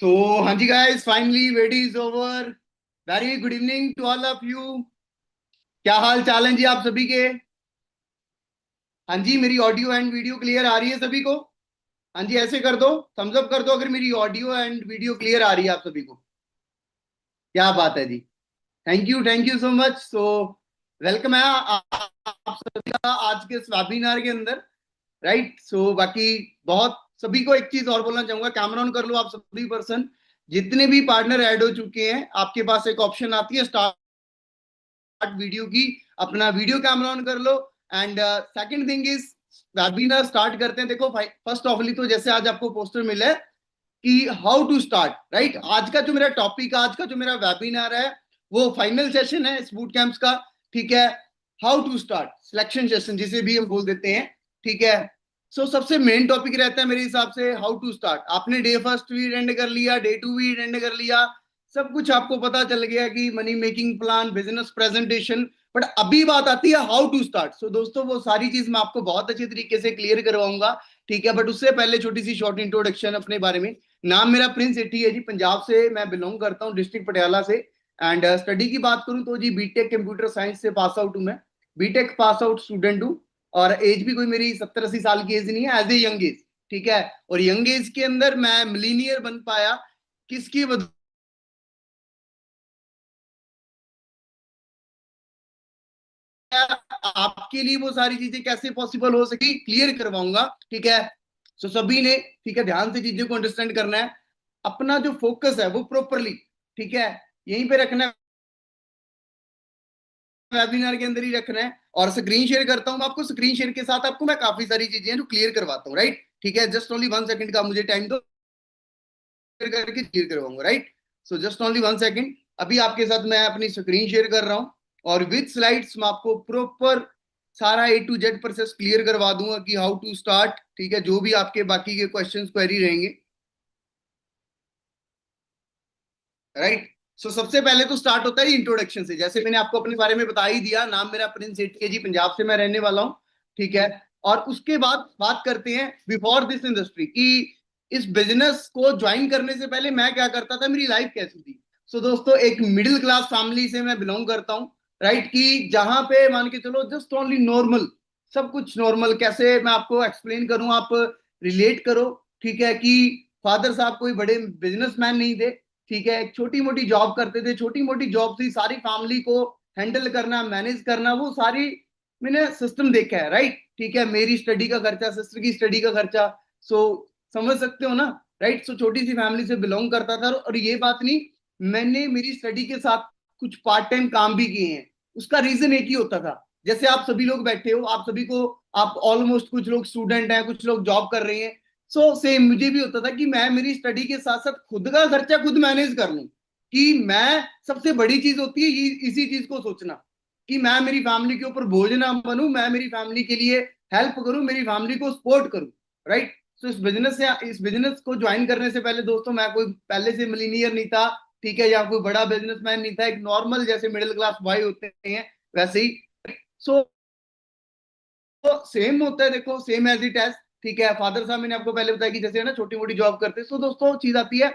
सो हाँ जी guys, finally वेडी is over. Very good evening to all of you. क्या हाल चाल है जी आप सभी के? हाँ जी, मेरी ऑडियो एंड वीडियो क्लियर आ रही है सभी को? हाँ जी, ऐसे कर दो, थम्स अप कर दो अगर मेरी ऑडियो एंड वीडियो क्लियर आ रही है आप सभी को। क्या बात है जी। Thank you so much. So welcome है आप सभी का आज के इस वेबिनार के अंदर। राइट। सो बाकी बहुत सभी को एक चीज और बोलना चाहूंगा, कैमरा ऑन कर लो आप सभी पर्सन। जितने भी पार्टनर ऐड हो चुके हैं आपके पास एक ऑप्शन आती है स्टार्ट वीडियो की। अपना वीडियो कैमरा ऑन कर लो। And second thing is, webinar start करते हैं। देखो फर्स्ट ऑफली तो जैसे आज आपको पोस्टर मिला है कि हाउ टू स्टार्ट, राइट। आज का जो मेरा टॉपिक, आज का जो मेरा वेबिनार है वो फाइनल सेशन है इस बूट कैंप्स का। ठीक है। How to start selection session जिसे भी हम बोल देते हैं। ठीक है। सो सबसे मेन टॉपिक रहता है मेरे हिसाब से हाउ टू स्टार्ट। आपने डे फर्स्ट भी अटेंड कर लिया, डे टू भी अटेंड कर लिया, सब कुछ आपको पता चल गया कि money making plan, business presentation. But अभी बात आती है हाउ टू स्टार्ट। सो दोस्तों वो सारी चीज मैं आपको बहुत अच्छे तरीके से क्लियर करवाऊंगा। ठीक है। बट उससे पहले छोटी सी शॉर्ट इंट्रोडक्शन अपने बारे में। नाम मेरा प्रिंस एटी है जी, पंजाब से मैं बिलोंग करता हूँ, डिस्ट्रिक्ट पटियाला से। एंड स्टडी की बात करूं तो जी बीटेक कंप्यूटर साइंस से पास आउट हूं मैं। बीटेक पास आउट स्टूडेंट हूं। और एज भी कोई मेरी 70-80 साल की एज नहीं है, एज ए यंग एज। ठीक है। और यंग एज के अंदर मैं मिलीनियर बन पाया किसकी वजह? आपके लिए वो सारी चीजें कैसे पॉसिबल हो सकी क्लियर करवाऊंगा। ठीक है। सो सभी ने, ठीक है, ध्यान से चीजों को अंडरस्टैंड करना है। अपना जो फोकस है वो प्रॉपरली, ठीक है, यहीं पे रखना है, वेबिनार के अंदर ही रखना है। और स्क्रीन शेयर करता हूं मैं आपको, स्क्रीन शेयर के साथ आपको मैं काफी सारी चीजें जो क्लियर करवाता हूँ। राइट। ठीक है। जस्ट ओनली 1 सेकंड का मुझे टाइम दो, करके क्लियर करवाऊंगा। Right. So just only 1 second. अभी आपके साथ मैं अपनी स्क्रीन शेयर कर रहा हूँ और विद स्लाइड्स मैं आपको प्रॉपर सारा ए टू जेड प्रोसेस क्लियर करवा दूंगा कि हाउ टू स्टार्ट। ठीक है। जो भी आपके बाकी के क्वेश्चन क्वेरी रहेंगे। राइट। सो सबसे पहले तो स्टार्ट होता है इंट्रोडक्शन से। जैसे मैंने आपको अपने बारे में बता ही दिया, नाम मेरा प्रिंस सेठी है जी, पंजाब से मैं रहने वाला हूँ। ठीक है। और उसके बाद बात करते हैं बिफोर दिस इंडस्ट्री की, इस बिजनेस को ज्वाइन करने से पहले मैं क्या करता था, मेरी लाइफ कैसी थी। सो दोस्तों एक मिडिल क्लास फैमिली से मैं बिलोंग करता हूँ। राइट। कि जहां पे मान के चलो जस्ट ओनली नॉर्मल, सब कुछ नॉर्मल। कैसे मैं आपको एक्सप्लेन करूं, आप रिलेट करो। ठीक है। कि फादर साहब कोई बड़े बिजनेसमैन नहीं थे। ठीक है। एक छोटी मोटी जॉब करते थे, छोटी मोटी जॉब से सारी फैमिली को हैंडल करना, मैनेज करना, वो सारी मैंने सिस्टम देखा है। राइट। ठीक है। मेरी स्टडी का खर्चा, सिस्टर की स्टडी का खर्चा। सो समझ सकते हो ना। राइट। सो छोटी सी फैमिली से बिलोंग करता था। और ये बात नहीं, मैंने मेरी स्टडी के साथ कुछ पार्ट टाइम काम भी किए हैं। उसका रीजन एक ही होता था, जैसे आप सभी लोग बैठे हो, आप सभी को, आप ऑलमोस्ट, कुछ लोग स्टूडेंट हैं, कुछ लोग जॉब कर रहे हैं। सो सेम मुझे भी होता था कि मैं मेरी स्टडी के साथ साथ खुद का खर्चा खुद मैनेज कर लूं। कि मैं, सबसे बड़ी चीज होती है इसी चीज को सोचना कि मैं मेरी फैमिली के ऊपर बोझ ना बनूं, मैं मेरी फैमिली के लिए हेल्प करूं, मेरी फैमिली को सपोर्ट करूं। राइट। सो इस बिजनेस को ज्वाइन करने से पहले दोस्तों मैं कोई पहले से मिलीनियर नहीं था। ठीक है। या कोई बड़ा बिजनेसमैन नहीं था, एक नॉर्मल जैसे मिडिल क्लास बॉय होते हैं वैसे ही। सो तो सेम होता है, देखो सेम एज इट एज। ठीक है। फादर साहब मैंने आपको पहले बताया कि जैसे है ना छोटी मोटी जॉब करते। तो दोस्तों चीज आती है,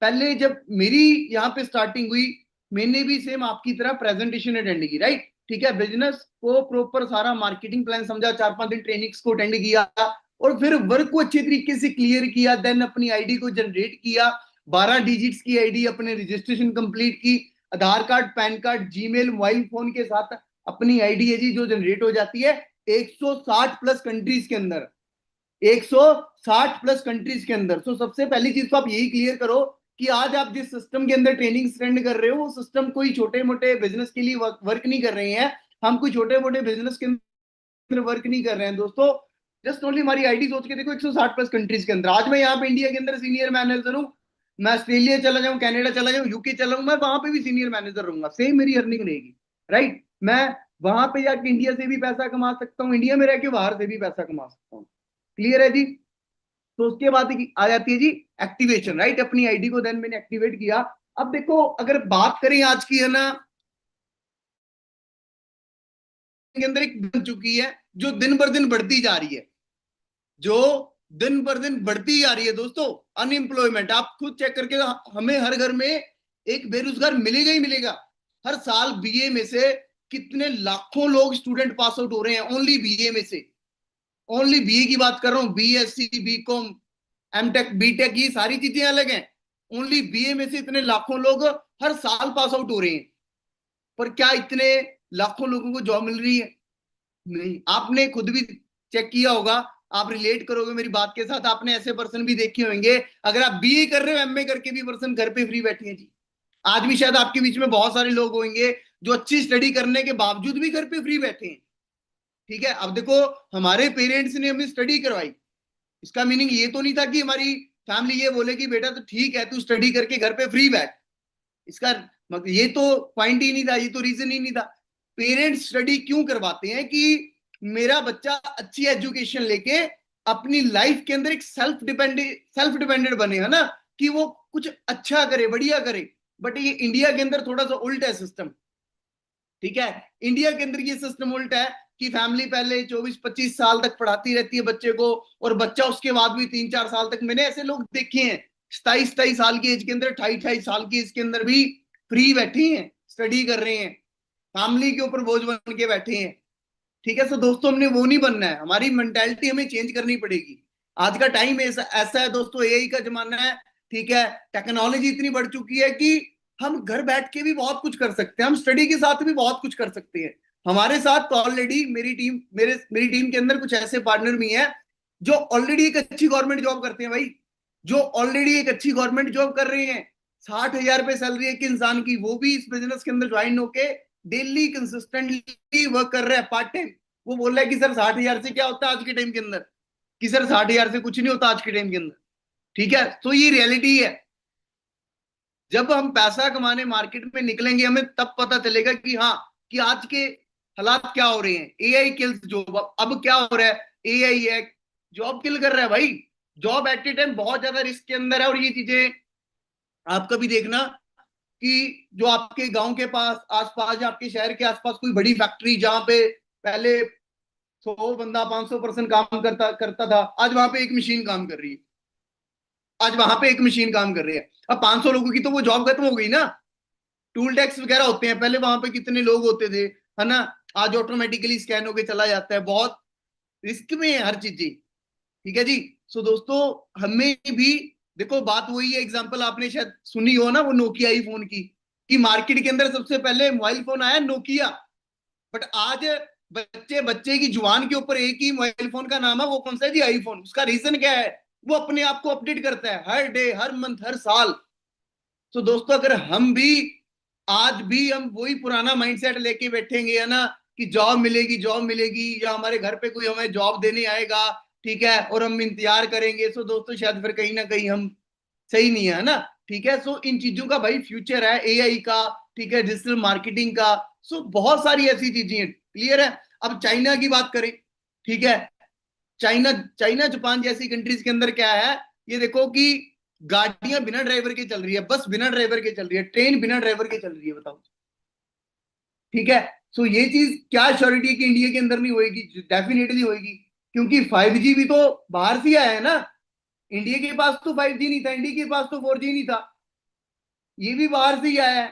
पहले जब मेरी यहाँ पे स्टार्टिंग हुई, मैंने भी सेम आपकी तरह प्रेजेंटेशन अटेंड की। राइट। ठीक है। बिजनेस को प्रॉपर सारा मार्केटिंग प्लान समझा, 4-5 दिन ट्रेनिंग्स को अटेंड किया, और फिर वर्क को अच्छे तरीके से क्लियर किया, देन अपनी आईडी को जनरेट किया, 12 डिजिट्स की आईडी, अपने रजिस्ट्रेशन कंप्लीट की, Aadhaar card, PAN card, Gmail, mobile phone के साथ अपनी आईडी है जी जो जनरेट हो जाती है 160 प्लस कंट्रीज के अंदर। 160 प्लस कंट्रीज के अंदर। तो सबसे पहली चीज तो आप यही क्लियर करो कि आज आप जिस सिस्टम के अंदर ट्रेनिंग स्पेंड कर रहे हो, वो सिस्टम कोई छोटे मोटे बिजनेस के लिए वर्क नहीं कर रहे हैं। हम कोई छोटे मोटे बिजनेस के अंदर वर्क नहीं कर रहे हैं दोस्तों। जस्ट ओनली हमारी आईडी सोच के देखो, 160 प्लस कंट्रीज के अंदर। आज मैं यहाँ पे इंडिया के अंदर सीनियर मैनेजर हूँ। मैं ऑस्ट्रेलिया चला जाऊँ, कनाडा चला जाऊँ, यूके चला जाऊँ, मैं वहां पे भी सीनियर मैनेजर रहूंगा, सेम मेरी अर्निंग रहेगी। राइट। मैं वहां पे जाके इंडिया से भी पैसा कमा सकता हूँ, इंडिया में रह के बाहर से भी पैसा कमा सकता हूँ। क्लियर है जी। तो उसके बाद आ जाती है जी एक्टिवेशन। राइट। अपनी आईडी को देन मैंने एक्टिवेट किया। अब देखो अगर बात करें आज की, है ना, के अंदर एक बन चुकी है जो दिन भर दिन बढ़ती जा रही है, जो दिन पर दिन बढ़ती ही आ रही है दोस्तों अनएम्प्लॉयमेंट। आप खुद चेक करके, हमें हर घर में एक बेरोजगार मिलेगा ही मिलेगा। हर साल बीए में से कितने लाखों लोग स्टूडेंट पास आउट हो रहे हैं, ओनली बीए में से। ओनली बीए की बात कर रहा हूँ, बीएससी, बीकॉम, एमटेक, बीटेक, ये सारी चीजें अलग हैं। ओनली बीए में से इतने लाखों लोग हर साल पास आउट हो रहे हैं। पर क्या इतने लाखों लोगों को जॉब मिल रही है? नहीं। आपने खुद भी चेक किया होगा, आप रिलेट करोगे मेरी बात के साथ, आपने ऐसे पर्सन भी देखे होंगे, अगर आप बीए कर रहे हो, एमए करके भी पर्सन घर पे फ्री बैठे हैं जी। आज भी शायद आपके बीच में बहुत सारे लोग होंगे जो अच्छी स्टडी करने के बावजूद भी घर पे फ्री बैठे हैं। ठीक है, अब देखो, हमारे पेरेंट्स ने हमें स्टडी करवाई, इसका मीनिंग ये तो नहीं था कि हमारी फैमिली ये बोले कि बेटा तो ठीक है तू स्टडी करके घर पे फ्री बैठ। इसका मतलब ये तो पॉइंट ही नहीं था, ये तो रीजन ही नहीं था। पेरेंट्स स्टडी क्यों करवाते हैं कि मेरा बच्चा अच्छी एजुकेशन लेके अपनी लाइफ के अंदर एक सेल्फ डिपेंडेंट बने, है ना, कि वो कुछ अच्छा करे, बढ़िया करे। बट ये इंडिया के अंदर थोड़ा सा उल्टा है सिस्टम। ठीक है, इंडिया के अंदर ये सिस्टम उल्टा है कि फैमिली पहले 24-25 साल तक पढ़ाती रहती है बच्चे को, और बच्चा उसके बाद भी 3-4 साल तक, मैंने ऐसे लोग देखे हैं 27-27 साल की एज के अंदर, 28-28 साल की एज के अंदर भी फ्री बैठे हैं, स्टडी कर रहे हैं, फैमिली के ऊपर बोझ बन के बैठे हैं। ठीक है, तो दोस्तों हमने वो नहीं बनना है, हमारी मेंटेलिटी हमें चेंज करनी पड़ेगी। आज का टाइम ऐसा है दोस्तों, एआई का जमाना है। ठीक है, टेक्नोलॉजी इतनी बढ़ चुकी है कि हम घर बैठ के भी बहुत कुछ कर सकते हैं, हम स्टडी के साथ भी बहुत कुछ कर सकते हैं। हमारे साथ तो ऑलरेडी मेरी टीम के अंदर कुछ ऐसे पार्टनर भी हैं जो ऑलरेडी एक अच्छी गवर्नमेंट जॉब करते हैं भाई, जो ऑलरेडी एक अच्छी गवर्नमेंट जॉब कर रहे हैं। 60,000 रुपए सैलरी है कि इंसान की, वो भी इस बिजनेस के अंदर ज्वाइन होके डेली कंसिस्टेंटली वर्क कर रहा है पार्ट टाइम। वो बोल रहा है कि सर 60,000 से क्या होता है आज के टाइम के अंदर, कि सर 60,000 से कुछ नहीं होता आज के टाइम के अंदर। ठीक है, तो ये रियलिटी है। जब हम पैसा कमाने मार्केट में निकलेंगे, हमें तब पता चलेगा कि हाँ, कि आज के हालात क्या हो रहे हैं। एआई किल्स जॉब, अब क्या हो रहा है, एआई है जॉब किल कर रहा है भाई। जॉब एट ए टाइम बहुत ज्यादा रिस्क के अंदर है। और ये चीजें आप कभी देखना कि जो आपके गांव के पास आसपास या आपके शहर के आसपास कोई बड़ी फैक्ट्री जहां पे पहले 100 बंदा 500 पर्सन काम करता करता था, आज वहां पे एक मशीन काम कर रही है। आज वहां पे एक मशीन काम कर रही है। अब 500 लोगों की तो वो जॉब खत्म हो गई ना। टूल टैक्स वगैरह होते हैं, पहले वहां पे कितने लोग होते थे, है ना। आज ऑटोमेटिकली स्कैन होके चला जाता है, बहुत रिस्क में है हर चीज जी। ठीक है जी। सो दोस्तों, हमें भी देखो, बात वही है, एग्जांपल आपने शायद सुनी हो ना वो नोकिया आई फोन की, कि मार्केट के अंदर सबसे पहले मोबाइल फोन आया नोकिया। बट आज बच्चे बच्चे की जुबान के ऊपर एक ही मोबाइल फोन का नाम है, वो कौन सा है जी, आईफोन। उसका रीजन क्या है, वो अपने आप को अपडेट करता है हर डे, हर मंथ, हर साल। तो दोस्तों, अगर हम भी आज भी हम वही पुराना माइंडसेट लेके बैठेंगे, है ना, कि जॉब मिलेगी, जॉब मिलेगी, या हमारे घर पे कोई हमें जॉब देने आएगा, ठीक है, और हम इंतजार करेंगे, सो दोस्तों शायद फिर कहीं ना कहीं हम सही नहीं है ना। ठीक है, सो इन चीजों का भाई फ्यूचर है, एआई का, ठीक है, डिजिटल मार्केटिंग का। सो बहुत सारी ऐसी चीजें हैं, क्लियर है। अब चाइना की बात करें, ठीक है, चाइना चाइना जापान जैसी कंट्रीज के अंदर क्या है, ये देखो कि गाड़ियां बिना ड्राइवर के चल रही है, बस बिना ड्राइवर के चल रही है, ट्रेन बिना ड्राइवर के चल रही है, बताओ। ठीक है, सो ये चीज क्या श्योरिटी है कि इंडिया के अंदर नहीं होएगी? डेफिनेटली होएगी, क्योंकि 5G भी तो बाहर से आया है ना। इंडिया के पास तो 5G नहीं था, इंडिया के पास तो 4G नहीं था, ये भी बाहर से ही आया है।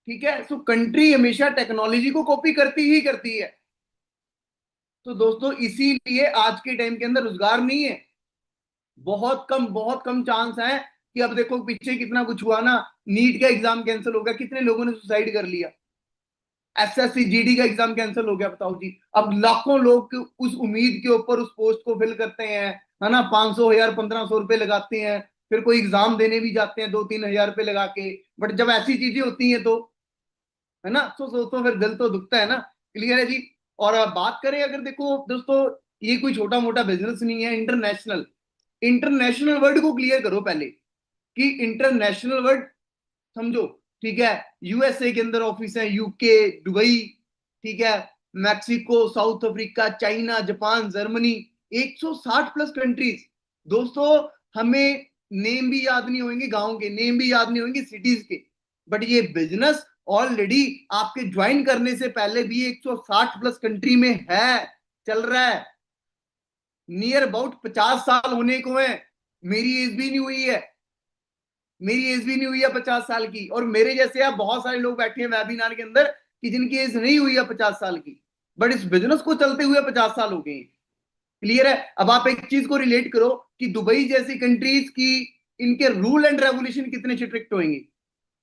ठीक है, सो कंट्री हमेशा टेक्नोलॉजी को कॉपी करती ही करती है। तो दोस्तों, इसीलिए आज के टाइम के अंदर रोजगार नहीं है, बहुत कम चांस है। कि अब देखो पीछे कितना कुछ हुआ ना, नीट का एग्जाम कैंसिल हो गया, कितने लोगों ने सुसाइड कर लिया, एसएससी जीडी का एग्जाम कैंसिल हो गया, बताओ जी। अब लाखों लोग उस उम्मीद के ऊपर उस पोस्ट को फिल करते हैं, है ना, 500 1000 1500 रुपए लगाते हैं, फिर कोई एग्जाम देने भी जाते हैं 2-3 हजार रुपए लगा के। बट जब ऐसी चीजें होती हैं तो, है ना, तो फिर दिल तो दुखता है ना। क्लियर है जी। और बात करें अगर, देखो दोस्तों, ये कोई छोटा मोटा बिजनेस नहीं है, इंटरनेशनल इंटरनेशनल वर्ड को क्लियर करो पहले, कि इंटरनेशनल वर्ड समझो। ठीक है, यूएसए के अंदर ऑफिस है, यूके, दुबई, ठीक है, Mexico, south Africa, China, Japan, Germany, 160 plus countries. दोस्तों, हमें नेम भी याद नहीं होंगे, गांव के नेम भी याद नहीं होंगे, सिटीज के, बट ये बिजनेस ऑलरेडी आपके ज्वाइन करने से पहले भी 160 प्लस कंट्री में है, चल रहा है। नियर अबाउट 50 साल होने को है। मेरी एज भी नहीं हुई है, मेरी एज भी नहीं हुई है 50 साल की, और मेरे जैसे आप बहुत सारे लोग बैठे हैं वेबिनार के अंदर कि जिनकी एज नहीं हुई है 50 साल की, बट इस बिजनेस को चलते हुए 50 साल हो गए हैं। क्लियर है? अब आप एक चीज को रिलेट करो कि दुबई जैसी कंट्रीज की इनके रूल एंड रेगुलेशन कितने स्ट्रिक्ट होंगे,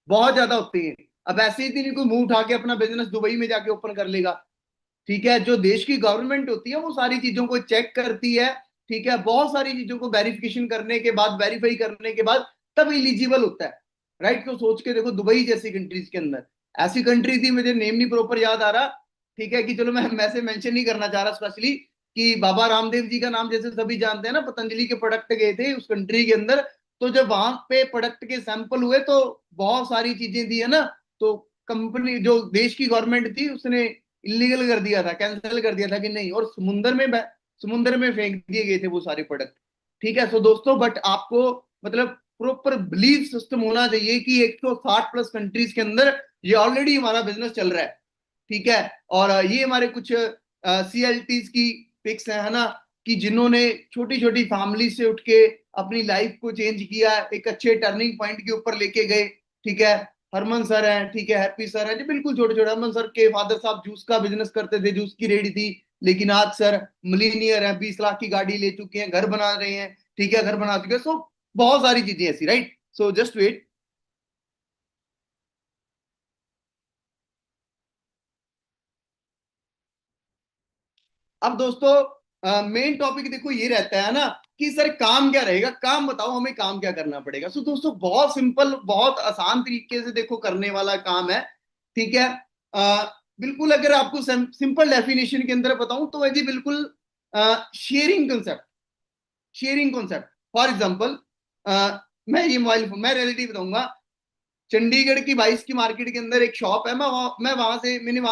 बहुत ज्यादा होते हैं। अब ऐसे ही नहीं कोई मुंह उठा के अपना बिजनेस दुबई में जाके ओपन कर लेगा। ठीक है, जो देश की गवर्नमेंट होती है वो सारी चीजों को चेक करती है। ठीक है, बहुत सारी चीजों को वेरिफिकेशन करने के बाद, वेरीफाई करने के बाद तब इलिजिबल होता है। राइट, तो सोच के देखो दुबई जैसी कंट्रीज के अंदर, ऐसी कंट्री थी, मुझे नेम नहीं प्रॉपर याद आ रहा। ठीक है, कि चलो मैं से मेंशन नहीं करना चाह रहा स्पेशली, कि बाबा रामदेव जी का नाम जैसे सभी जानते हैं ना, पतंजलि के प्रोडक्ट गए थे उस कंट्री के अंदर। तो जब वहां पे प्रोडक्ट के सैंपल हुए तो बहुत सारी चीजें थी है ना, तो कंपनी जो देश की गवर्नमेंट थी उसने इलीगल कर दिया था, कैंसिल कर दिया था कि नहीं, और समुंदर में फेंक दिए गए थे वो सारे प्रोडक्ट। ठीक है, सो दोस्तों, बट आपको मतलब प्रॉपर बिलीफ सिस्टम होना चाहिए कि 160 प्लस कंट्रीज के अंदर ये ऑलरेडी हमारा बिजनेस चल रहा है। ठीक है, और ये हमारे कुछ CLTs की पिक्स है ना, कि जिन्होंने छोटी छोटी फैमिली से उठ के अपनी लाइफ को चेंज किया, एक अच्छे टर्निंग पॉइंट के ऊपर लेके गए। ठीक है, हरमन सर हैं, ठीक है, हैप्पी सर है जी, बिल्कुल छोटे छोटे। हरमन सर के फादर साहब जूस का बिजनेस करते थे, जूस की रेडी थी, लेकिन आज सर मिलीनियर हैं, 20 लाख की गाड़ी ले चुके हैं, घर बना रहे हैं। ठीक है, घर बना चुके हैं। सो बहुत सारी चीजें ऐसी, राइट। So just wait. अब दोस्तों मेन टॉपिक देखो ये रहता है ना कि सर काम क्या रहेगा, काम बताओ हमें, काम क्या करना पड़ेगा। सो दोस्तों बहुत सिंपल, बहुत आसान तरीके से देखो करने वाला काम है। ठीक है, बिल्कुल अगर आपको सिंपल डेफिनेशन के अंदर बताऊं तो है जी, बिल्कुल sharing concept. Sharing concept, for example मैं ये मोबाइल फोन, मैं रियलिटी बताऊंगा। चंडीगढ़ की 22 की मार्केट के अंदर एक शॉप है, मैंने वहां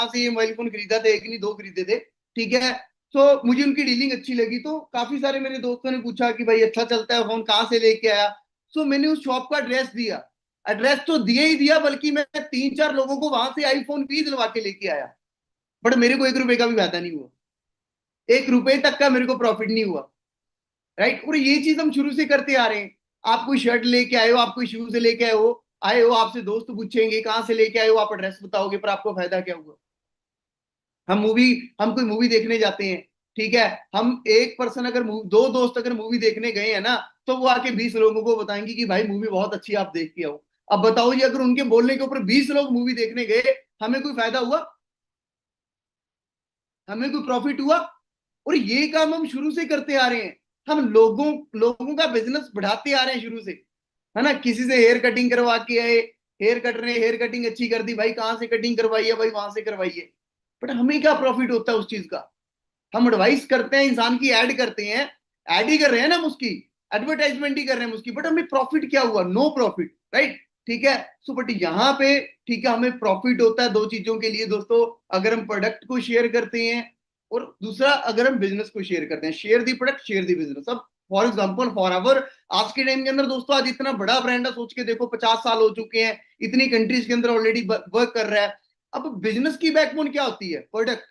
से ये मोबाइल फोन खरीदा था, एक नहीं दो खरीदे थे। ठीक है, तो मुझे उनकी डीलिंग अच्छी लगी, तो काफी सारे मेरे दोस्तों ने पूछा कि भाई अच्छा चलता है फोन, कहाँ से लेके आया। सो मैंने उस शॉप का एड्रेस दिया। एड्रेस तो दिया ही दिया, बल्कि मैं 3-4 लोगों को वहां से आईफोन भी दिलवा के लेके आया, बट मेरे को 1 रुपए का भी फायदा नहीं हुआ, 1 रुपए तक का मेरे को प्रॉफिट नहीं हुआ। राइट, और ये चीज हम शुरू से करते आ रहे हैं। आप कोई शर्ट लेके आए हो, आप कोई शूज लेके आए हो, आपसे दोस्त पूछेंगे कहाँ से लेके आए हो, आप एड्रेस बताओगे, पर आपको फायदा क्या हुआ। हम मूवी हम कोई मूवी देखने जाते हैं। ठीक है, हम एक पर्सन अगर दो दोस्त अगर मूवी देखने गए हैं ना, तो वो आके 20 लोगों को बताएंगे कि भाई मूवी बहुत अच्छी है, आप देख के आओ। अब बताओ जी, अगर उनके बोलने के ऊपर 20 लोग मूवी देखने गए, हमें कोई फायदा हुआ, हमें कोई प्रॉफिट हुआ। और ये काम हम शुरू से करते आ रहे हैं। हम लोगों लोगों का बिजनेस बढ़ाते आ रहे हैं शुरू से, है ना। किसी से हेयर कटिंग करवा के आए, हेयर कट ने हेयर कटिंग अच्छी कर दी, भाई कहाँ से कटिंग करवाई है, भाई वहां से करवाई है। बट हमें क्या प्रॉफिट होता है उस चीज का। हम एडवाइस करते हैं इंसान की, ऐड करते हैं, ऐड ही कर रहे हैं ना हम उसकी, एडवर्टाइजमेंट ही कर रहे हैं उसकी, बट हमें प्रॉफिट क्या हुआ, नो प्रॉफिट, राइट। ठीक है, सो बट यहाँ पे ठीक है हमें प्रॉफिट होता है दो चीजों के लिए दोस्तों। अगर हम प्रोडक्ट को शेयर करते हैं, और दूसरा अगर हम बिजनेस को शेयर करते हैं, share the product, share the business. अब फॉर एग्जाम्पल फॉरएवर आज के टाइम के अंदर दोस्तों, आज इतना बड़ा ब्रांड है, सोच के देखो 50 साल हो चुके हैं, इतनी कंट्रीज के अंदर ऑलरेडी वर्क कर रहा है। अब बिजनेस की बैकबोन क्या होती है, प्रोडक्ट।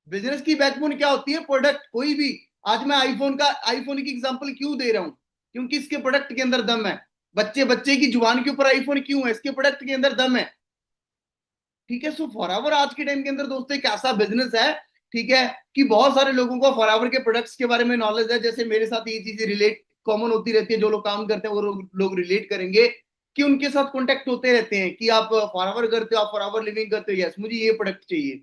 बिजनेस की बैकबोन क्या होती है, प्रोडक्ट। कोई भी, आज मैं आईफोन की एग्जांपल क्यों दे रहा हूं, क्योंकि इसके प्रोडक्ट के अंदर दम है। बच्चे बच्चे की जुबान के ऊपर आईफोन क्यों है, इसके प्रोडक्ट के अंदर दम है। ठीक है, सो फॉरएवर आज के टाइम के अंदर दोस्तों एक ऐसा बिजनेस है, ठीक है, कि बहुत सारे लोगों को फॉरएवर के प्रोडक्ट्स के बारे में नॉलेज है। जैसे मेरे साथ ये चीजें रिलेट कॉमन होती रहती है, जो लोग काम करते हैं वो लोग रिलेट करेंगे कि उनके साथ कॉन्टेक्ट होते रहते हैं कि आप फॉरएवर करते हो, आप फॉरएवर लिविंग करते हो, यस मुझे ये प्रोडक्ट चाहिए।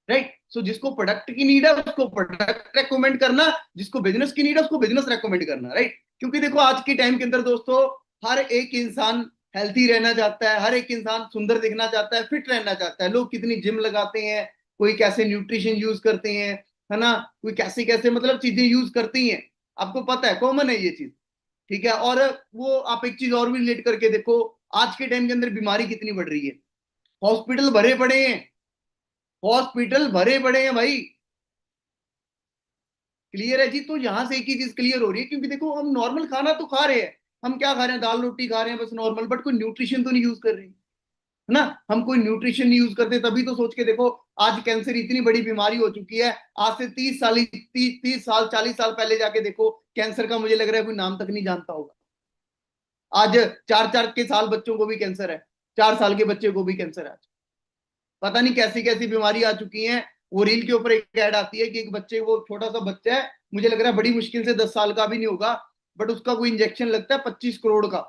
राइट, सो जिसको प्रोडक्ट की नीड है उसको प्रोडक्ट रेकमेंड करना, जिसको बिजनेस की नीड है उसको बिजनेस रेकमेंड करना। राइट, क्योंकि देखो आज के टाइम के अंदर दोस्तों हर एक इंसान हेल्थी रहना चाहता है, हर एक इंसान सुंदर दिखना चाहता है, फिट रहना चाहता है। लोग कितनी जिम लगाते हैं, कोई कैसे न्यूट्रिशन यूज करते हैं, है ना, कोई कैसे कैसे मतलब चीजें यूज करती हैं। आपको पता है, कॉमन है ये चीज। ठीक है, और वो आप एक चीज और भी रिलेट करके देखो, आज के टाइम के अंदर बीमारी कितनी बढ़ रही है, हॉस्पिटल भरे पड़े हैं, हॉस्पिटल भरे पड़े हैं भाई। क्लियर है जी, तो यहां से एक ही चीज क्लियर हो रही है, क्योंकि देखो हम नॉर्मल खाना तो खा रहे हैं, हम क्या खा रहे हैं, दाल रोटी खा रहे हैं बस नॉर्मल, बट कोई न्यूट्रिशन तो नहीं यूज कर रहे हैं। है ना। हम कोई न्यूट्रिशन नहीं यूज करते, तभी तो सोच के देखो आज कैंसर इतनी बड़ी बीमारी हो चुकी है। आज से 30 साल 40 साल पहले जाके देखो, कैंसर का मुझे लग रहा है कोई नाम तक नहीं जानता होगा। आज 4 4 के साल बच्चों को भी कैंसर है, 4 साल के बच्चे को भी कैंसर है आज। पता नहीं कैसी कैसी बीमारी आ चुकी है। वो रील के ऊपर एक ऐड आती है कि एक बच्चे, वो छोटा सा बच्चा है, मुझे लग रहा है बड़ी मुश्किल से 10 साल का भी नहीं होगा, बट उसका कोई इंजेक्शन लगता है 25 करोड़ का।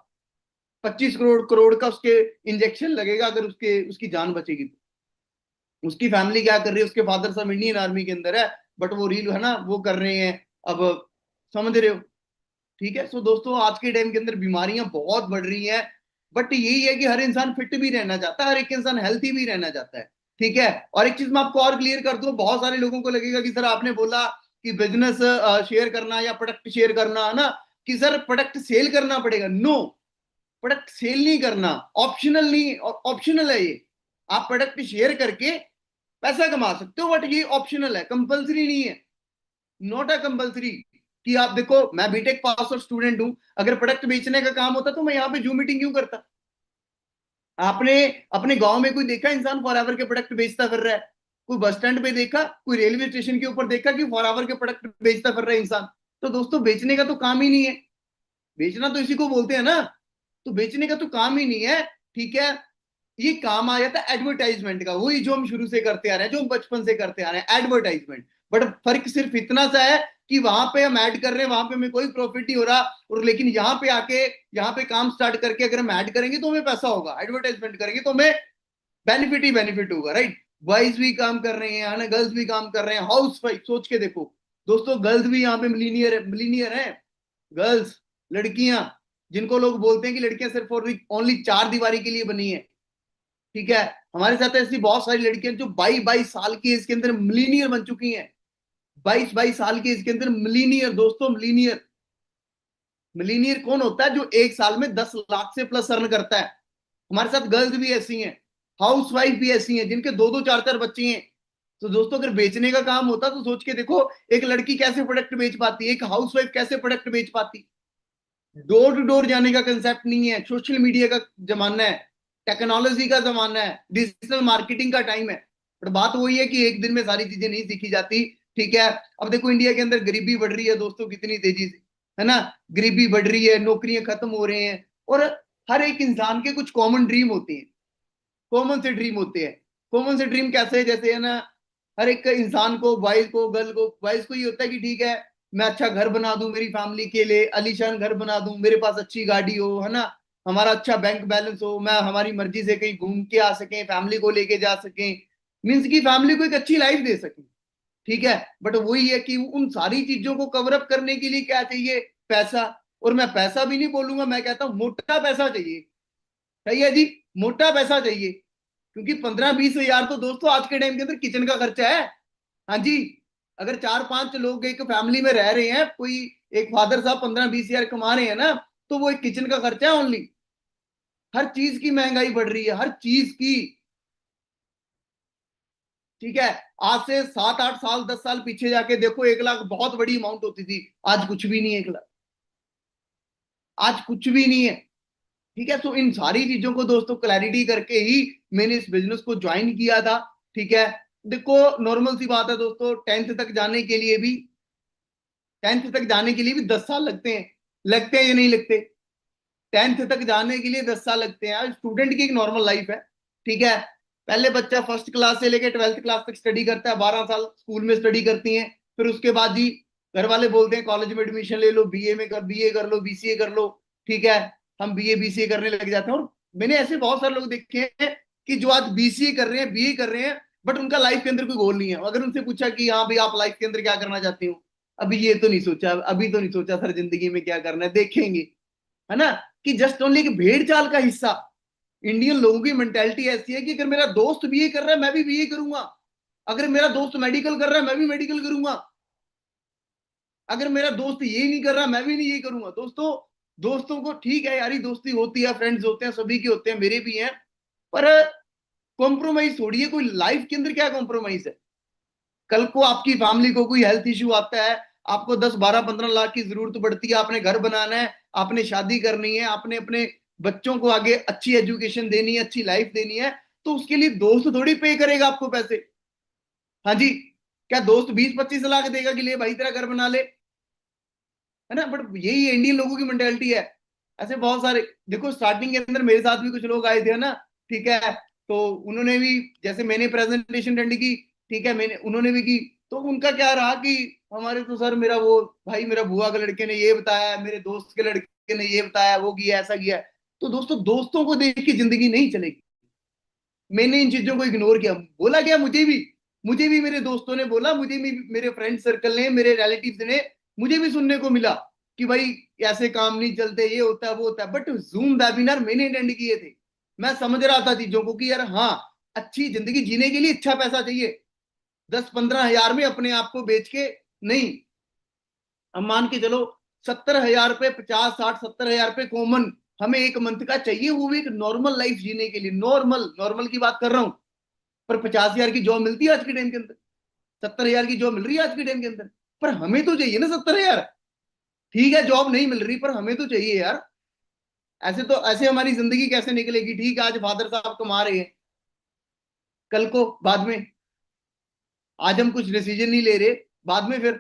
25 करोड़ करोड़ का उसके इंजेक्शन लगेगा, अगर उसकी जान बचेगी तो। उसकी फैमिली क्या कर रही है, उसके फादर साहब इंडियन आर्मी के अंदर है, बट वो रील है ना वो कर रहे हैं। अब समझ रहे हो। ठीक है। सो दोस्तों आज के टाइम के अंदर बीमारियां बहुत बढ़ रही हैं, बट यही है कि हर इंसान फिट भी रहना चाहता है, हर एक इंसान हेल्थी भी रहना चाहता है। ठीक है। और एक चीज मैं आपको और क्लियर कर दूं, बहुत सारे लोगों को लगेगा कि सर आपने बोला कि बिजनेस शेयर करना या प्रोडक्ट शेयर करना है ना, कि सर प्रोडक्ट सेल करना पड़ेगा। नो, प्रोडक्ट सेल नहीं करना, ऑप्शनल नहीं, ऑप्शनल है ये। आप प्रोडक्ट शेयर करके पैसा कमा सकते हो, बट ये ऑप्शनल है, कंपलसरी नहीं है। नॉट अ कंपलसरी कि आप देखो, मैं बीटेक पास और स्टूडेंट हूं, अगर प्रोडक्ट बेचने का काम होता तो मैं यहाँ पे जूम मीटिंग क्यों करता। आपने अपने गांव में कोई देखा इंसान फॉरएवर के प्रोडक्ट बेचता फिर रहा है? कोई बस स्टैंड पे देखा, कोई रेलवे स्टेशन के ऊपर देखा कि फॉरएवर के प्रोडक्ट बेचता फिर रहा है इंसान? तो दोस्तों बेचने का तो काम ही नहीं है। बेचना तो इसी को बोलते हैं ना। तो बेचने का तो काम ही नहीं है। ठीक है। ये काम आ जाता है एडवर्टाइजमेंट का, वही जो हम शुरू से करते आ रहे हैं, जो हम बचपन से करते आ रहे हैं, एडवर्टाइजमेंट। बट फर्क सिर्फ इतना सा है कि वहां पे हम ऐड कर रहे हैं, वहां पे हमें कोई प्रॉफिट नहीं हो रहा, और लेकिन यहाँ पे आके, यहाँ पे काम स्टार्ट करके अगर हम ऐड करेंगे तो हमें पैसा होगा, एडवर्टाइजमेंट करेंगे तो हमें बेनिफिट ही बेनिफिट होगा, राइट। बॉयज भी काम कर रहे हैं, है ना, गर्ल्स भी काम कर रहे हैं, हाउस वाइफ सोच के देखो। दोस्तों गर्ल्स भी यहाँ पे मिलीनियर है। गर्ल्स, लड़कियां, जिनको लोग बोलते हैं कि लड़कियां सिर्फ और ओनली चार दीवारी के लिए बनी है। ठीक है। हमारे साथ ऐसी बहुत सारी लड़कियां जो 22 22 साल की एज के अंदर मिलीनियर बन चुकी हैं। 22 22 साल की एज के अंदर मिलीनियर। दोस्तों मिलीनियर, मिलीनियर कौन होता है? जो एक साल में 10 लाख से प्लस अर्न करता है। हमारे साथ गर्ल्स भी ऐसी हैं, हाउस वाइफ भी ऐसी हैं, जिनके दो दो चार चार बच्चे हैं। तो दोस्तों अगर बेचने का काम होता तो सोच के देखो, एक लड़की कैसे प्रोडक्ट बेच पाती, एक हाउस वाइफ कैसे प्रोडक्ट बेच पाती। डोर टू डोर जाने का कंसेप्ट नहीं है, सोशल मीडिया का जमाना है, टेक्नोलॉजी का जमाना है, डिजिटल मार्केटिंग का टाइम है। पर बात वही है कि एक दिन में सारी चीजें नहीं सीखी जाती। ठीक है। अब देखो इंडिया के अंदर गरीबी बढ़ रही है दोस्तों कितनी तेजी से, है ना। गरीबी बढ़ रही है, नौकरियां खत्म हो रहे हैं, और हर एक इंसान के कुछ कॉमन ड्रीम होते हैं। कॉमन से ड्रीम होते हैं। कॉमन से ड्रीम कैसे है? जैसे है ना, हर एक इंसान को, बॉयज को, गर्ल को, बॉयज को ये होता है कि ठीक है, मैं अच्छा घर बना दूं मेरी फैमिली के लिए, आलीशान घर बना दूं, मेरे पास अच्छी गाड़ी हो, है ना, हमारा अच्छा बैंक बैलेंस हो, मैं हमारी मर्जी से कहीं घूम के आ सकें, फैमिली को लेके जा सकें, मीन्स की फैमिली को एक अच्छी लाइफ दे सकें। ठीक है। बट वही है कि उन सारी चीजों को कवर अप करने के लिए क्या चाहिए? पैसा। और मैं पैसा भी नहीं बोलूंगा, मैं कहता हूं मोटा पैसा चाहिए। सही है जी, मोटा पैसा चाहिए। क्योंकि 15 20 हजार तो दोस्तों आज के टाइम के अंदर किचन का खर्चा है। हाँ जी। अगर 4 5 लोग एक फैमिली में रह रहे हैं, कोई एक फादर साहब 15 20 हजार कमा रहे हैं ना, तो वो एक किचन का खर्चा है ओनली। हर चीज की महंगाई बढ़ रही है, हर चीज की। ठीक है। आज से 7 8 साल 10 साल पीछे जाके देखो, 1 लाख बहुत बड़ी अमाउंट होती थी, आज कुछ भी नहीं है 1 लाख, आज कुछ भी नहीं है। ठीक है। तो इन सारी चीजों को दोस्तों क्लैरिटी करके ही मैंने इस बिजनेस को ज्वाइन किया था। ठीक है। देखो नॉर्मल सी बात है दोस्तों, 10th तक जाने के लिए भी, 10 साल लगते हैं। लगते हैं या नहीं लगते? 10th तक जाने के लिए 10 साल लगते हैं। स्टूडेंट की एक नॉर्मल लाइफ है। ठीक है। पहले बच्चा फर्स्ट क्लास से लेकर 12th क्लास तक स्टडी करता है, 12 साल स्कूल में स्टडी करती हैं। फिर उसके बाद जी घर वाले बोलते हैं कॉलेज में एडमिशन ले लो, बीए में कर, बीए कर लो, बीसीए कर लो। ठीक है। हम बीए बीसीए करने लग जाते हैं। और मैंने ऐसे बहुत सारे लोग देखे हैं कि जो आज बीसीए कर रहे हैं, बीए कर रहे हैं, बट उनका लाइफ के अंदर कोई गोल नहीं है। अगर उनसे पूछा कि हाँ भाई आप लाइफ के अंदर क्या करना चाहते हो, अभी ये तो नहीं सोचा, अभी तो नहीं सोचा सर जिंदगी में क्या करना है, देखेंगे, है ना। कि जस्ट ओनली एक भेड़ चाल का हिस्सा। इंडियन लोगों की मेंटेलिटी ऐसी है कि अगर मेरा दोस्त बीए कर रहा है मैं भी बीए करूंगा, अगर मेरा दोस्त मेडिकल कर रहा है मैं भी मेडिकल करूंगा, अगर मेरा दोस्त ये नहीं कर रहा मैं भी नहीं ये करूंगा। दोस्तों दोस्तों को ठीक है यारी दोस्ती होती है, फ्रेंड्स होते हैं, सभी के होते हैं, मेरे भी हैं, पर कॉम्प्रोमाइज छोड़िए। कोई लाइफ के अंदर क्या कॉम्प्रोमाइज है? कल को आपकी फैमिली को कोई हेल्थ इश्यू आता है, आपको 10 12 15 लाख की जरूरत पड़ती है, आपने घर बनाना है, आपने शादी करनी है, आपने अपने बच्चों को आगे अच्छी एजुकेशन देनी है, अच्छी लाइफ देनी है, तो उसके लिए दोस्त थोड़ी पे करेगा आपको पैसे। हाँ जी, क्या दोस्त 20-25 लाख देगा कि ले भाई तेरा घर बना ले, है ना? बट यही इंडियन लोगों की मेंटेलिटी है। ऐसे बहुत सारे, देखो स्टार्टिंग के अंदर मेरे साथ भी कुछ लोग आए थे ना, ठीक है, तो उन्होंने भी, जैसे मैंने प्रेजेंटेशन अटेंड की, ठीक है, मैंने उन्होंने भी की, तो उनका क्या रहा कि हमारे तो सर मेरा वो भाई मेरा बुआ के लड़के ने ये बताया, मेरे दोस्त के लड़के ने ये बताया, वो किया ऐसा किया। तो दोस्तों, दोस्तों को देख के जिंदगी नहीं चलेगी। मैंने इन चीजों को इग्नोर किया, बोला क्या, मुझे भी मेरे दोस्तों ने बोला, मुझे भी मेरे फ्रेंड सर्कल ने, मेरे रिलेटिव्स ने, मुझे भी सुनने को मिला कि भाई ऐसे काम नहीं चलते, ये होता है वो होता है। बट जूम वेबिनार मैंने अटेंड किए थे, मैं समझ रहा था चीजों को कि यार हाँ, अच्छी जिंदगी जीने के लिए अच्छा पैसा चाहिए। 10-15 हजार में अपने आप को बेच के नहीं। अब मान के चलो 70 हजार रुपये, 50-60-70 हजार रुपये कॉमन हमें एक मंथ का चाहिए, वो भी एक नॉर्मल लाइफ जीने के लिए। नॉर्मल नॉर्मल की बात कर रहा हूं। पर 50 हजार की जॉब मिलती है आज के टाइम के अंदर, 70 हजार की जॉब मिल रही है आज के टाइम के अंदर। पर हमें तो चाहिए ना 70 हजार। ठीक है, जॉब नहीं मिल रही, पर हमें तो चाहिए यार। ऐसे तो ऐसे हमारी जिंदगी कैसे निकलेगी? ठीक है, आज फादर साहब कमा रहे हैं, कल को बाद में, आज हम कुछ डिसीजन नहीं ले रहे, बाद में फिर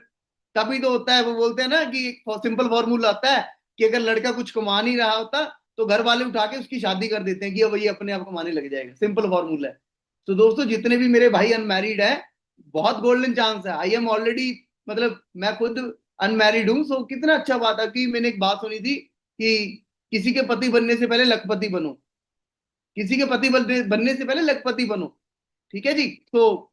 तभी तो होता है। वो बोलते हैं ना कि एक सिंपल फॉर्मूला आता है कि अगर लड़का कुछ कमा नहीं रहा होता तो घर वाले उठा के उसकी शादी कर देते हैं कि अब ये अपने आप कमाने लग जाएगा। सिंपल फॉर्मूला है। तो दोस्तों, जितने भी मेरे भाई अनमैरिड हैं, बहुत गोल्डन चांस है। आई एम ऑलरेडी, मतलब मैं खुद अनमैरिड हूं। सो कितना अच्छा बात है कि मैंने एक बात सुनी थी कि किसी के पति बनने से पहले लखपति बनो, किसी के पति बनने से पहले लखपति बनो। ठीक है जी। तो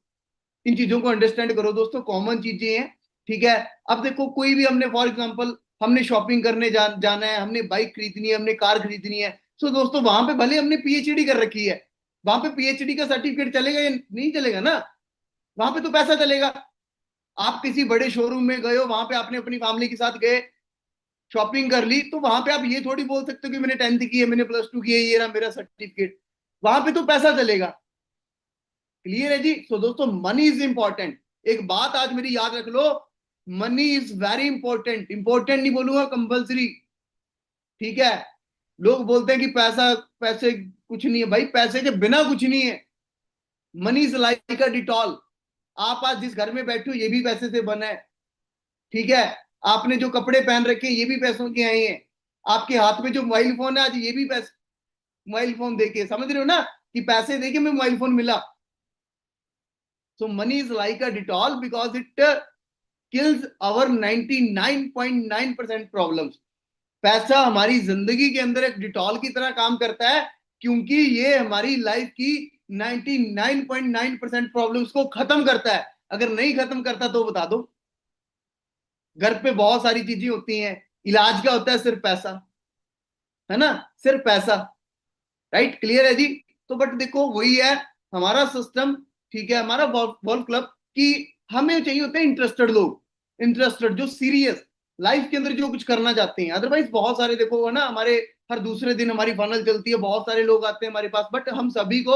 इन चीजों को अंडरस्टैंड करो दोस्तों, कॉमन चीजें हैं। ठीक है। अब देखो, कोई भी हमने फॉर एग्जांपल हमने शॉपिंग करने जाना है, हमने बाइक खरीदनी है, हमने कार खरीदनी है। सो दोस्तों, वहां पे भले हमने पीएचडी कर रखी है, वहां पे पीएचडी का सर्टिफिकेट चलेगा या नहीं चलेगा ना? वहां पे तो पैसा चलेगा। आप किसी बड़े शोरूम में गए हो, वहां पे आपने अपनी फैमिली के साथ गए, शॉपिंग कर ली, तो वहां पे आप ये थोड़ी बोल सकते हो कि मैंने 10th की है, मैंने +2 की है, ये रहा मेरा सर्टिफिकेट। वहां पे तो पैसा चलेगा। क्लियर है जी। सो दोस्तों, मनी इज इंपॉर्टेंट। एक बात आज मेरी याद रख लो, money is very important. Important नहीं बोलूंगा, कंपल्सरी। ठीक है। लोग बोलते हैं कि पैसा, पैसे कुछ नहीं है। भाई, पैसे के बिना कुछ नहीं है। Money is like a Dettol. आप आज जिस घर में बैठे हो, ये भी पैसे से बना है। ठीक है। आपने जो कपड़े पहन रखे हैं, ये भी पैसों के आए हैं। आपके हाथ में जो मोबाइल फोन है आज, ये भी पैसे, मोबाइल फोन देके, समझ रहे हो ना कि पैसे देके मैं मोबाइल फोन मिला। So money is like a Dettol because it kills our 99.9% problems. पैसा हमारी जिंदगी के अंदर एक डिटॉल की तरह काम करता है, क्योंकि ये हमारी लाइफ की 99.9% प्रॉब्लम्स को खत्म करता है। अगर नहीं खत्म करता तो बता दो। घर पे बहुत सारी चीजें होती हैं, इलाज क्या होता है? सिर्फ पैसा, है ना? सिर्फ पैसा। राइट, क्लियर है जी। तो बट देखो, वही है हमारा सिस्टम। ठीक है, हमारा वॉल्फ क्लब की, हमें चाहिए होते हैं इंटरेस्टेड लोग, इंटरेस्टेड जो सीरियस लाइफ के अंदर जो कुछ करना चाहते हैं। अदरवाइज बहुत सारे, देखो है ना, हमारे हर दूसरे दिन हमारी फनल चलती है, बहुत सारे लोग आते हैं हमारे पास, बट हम सभी को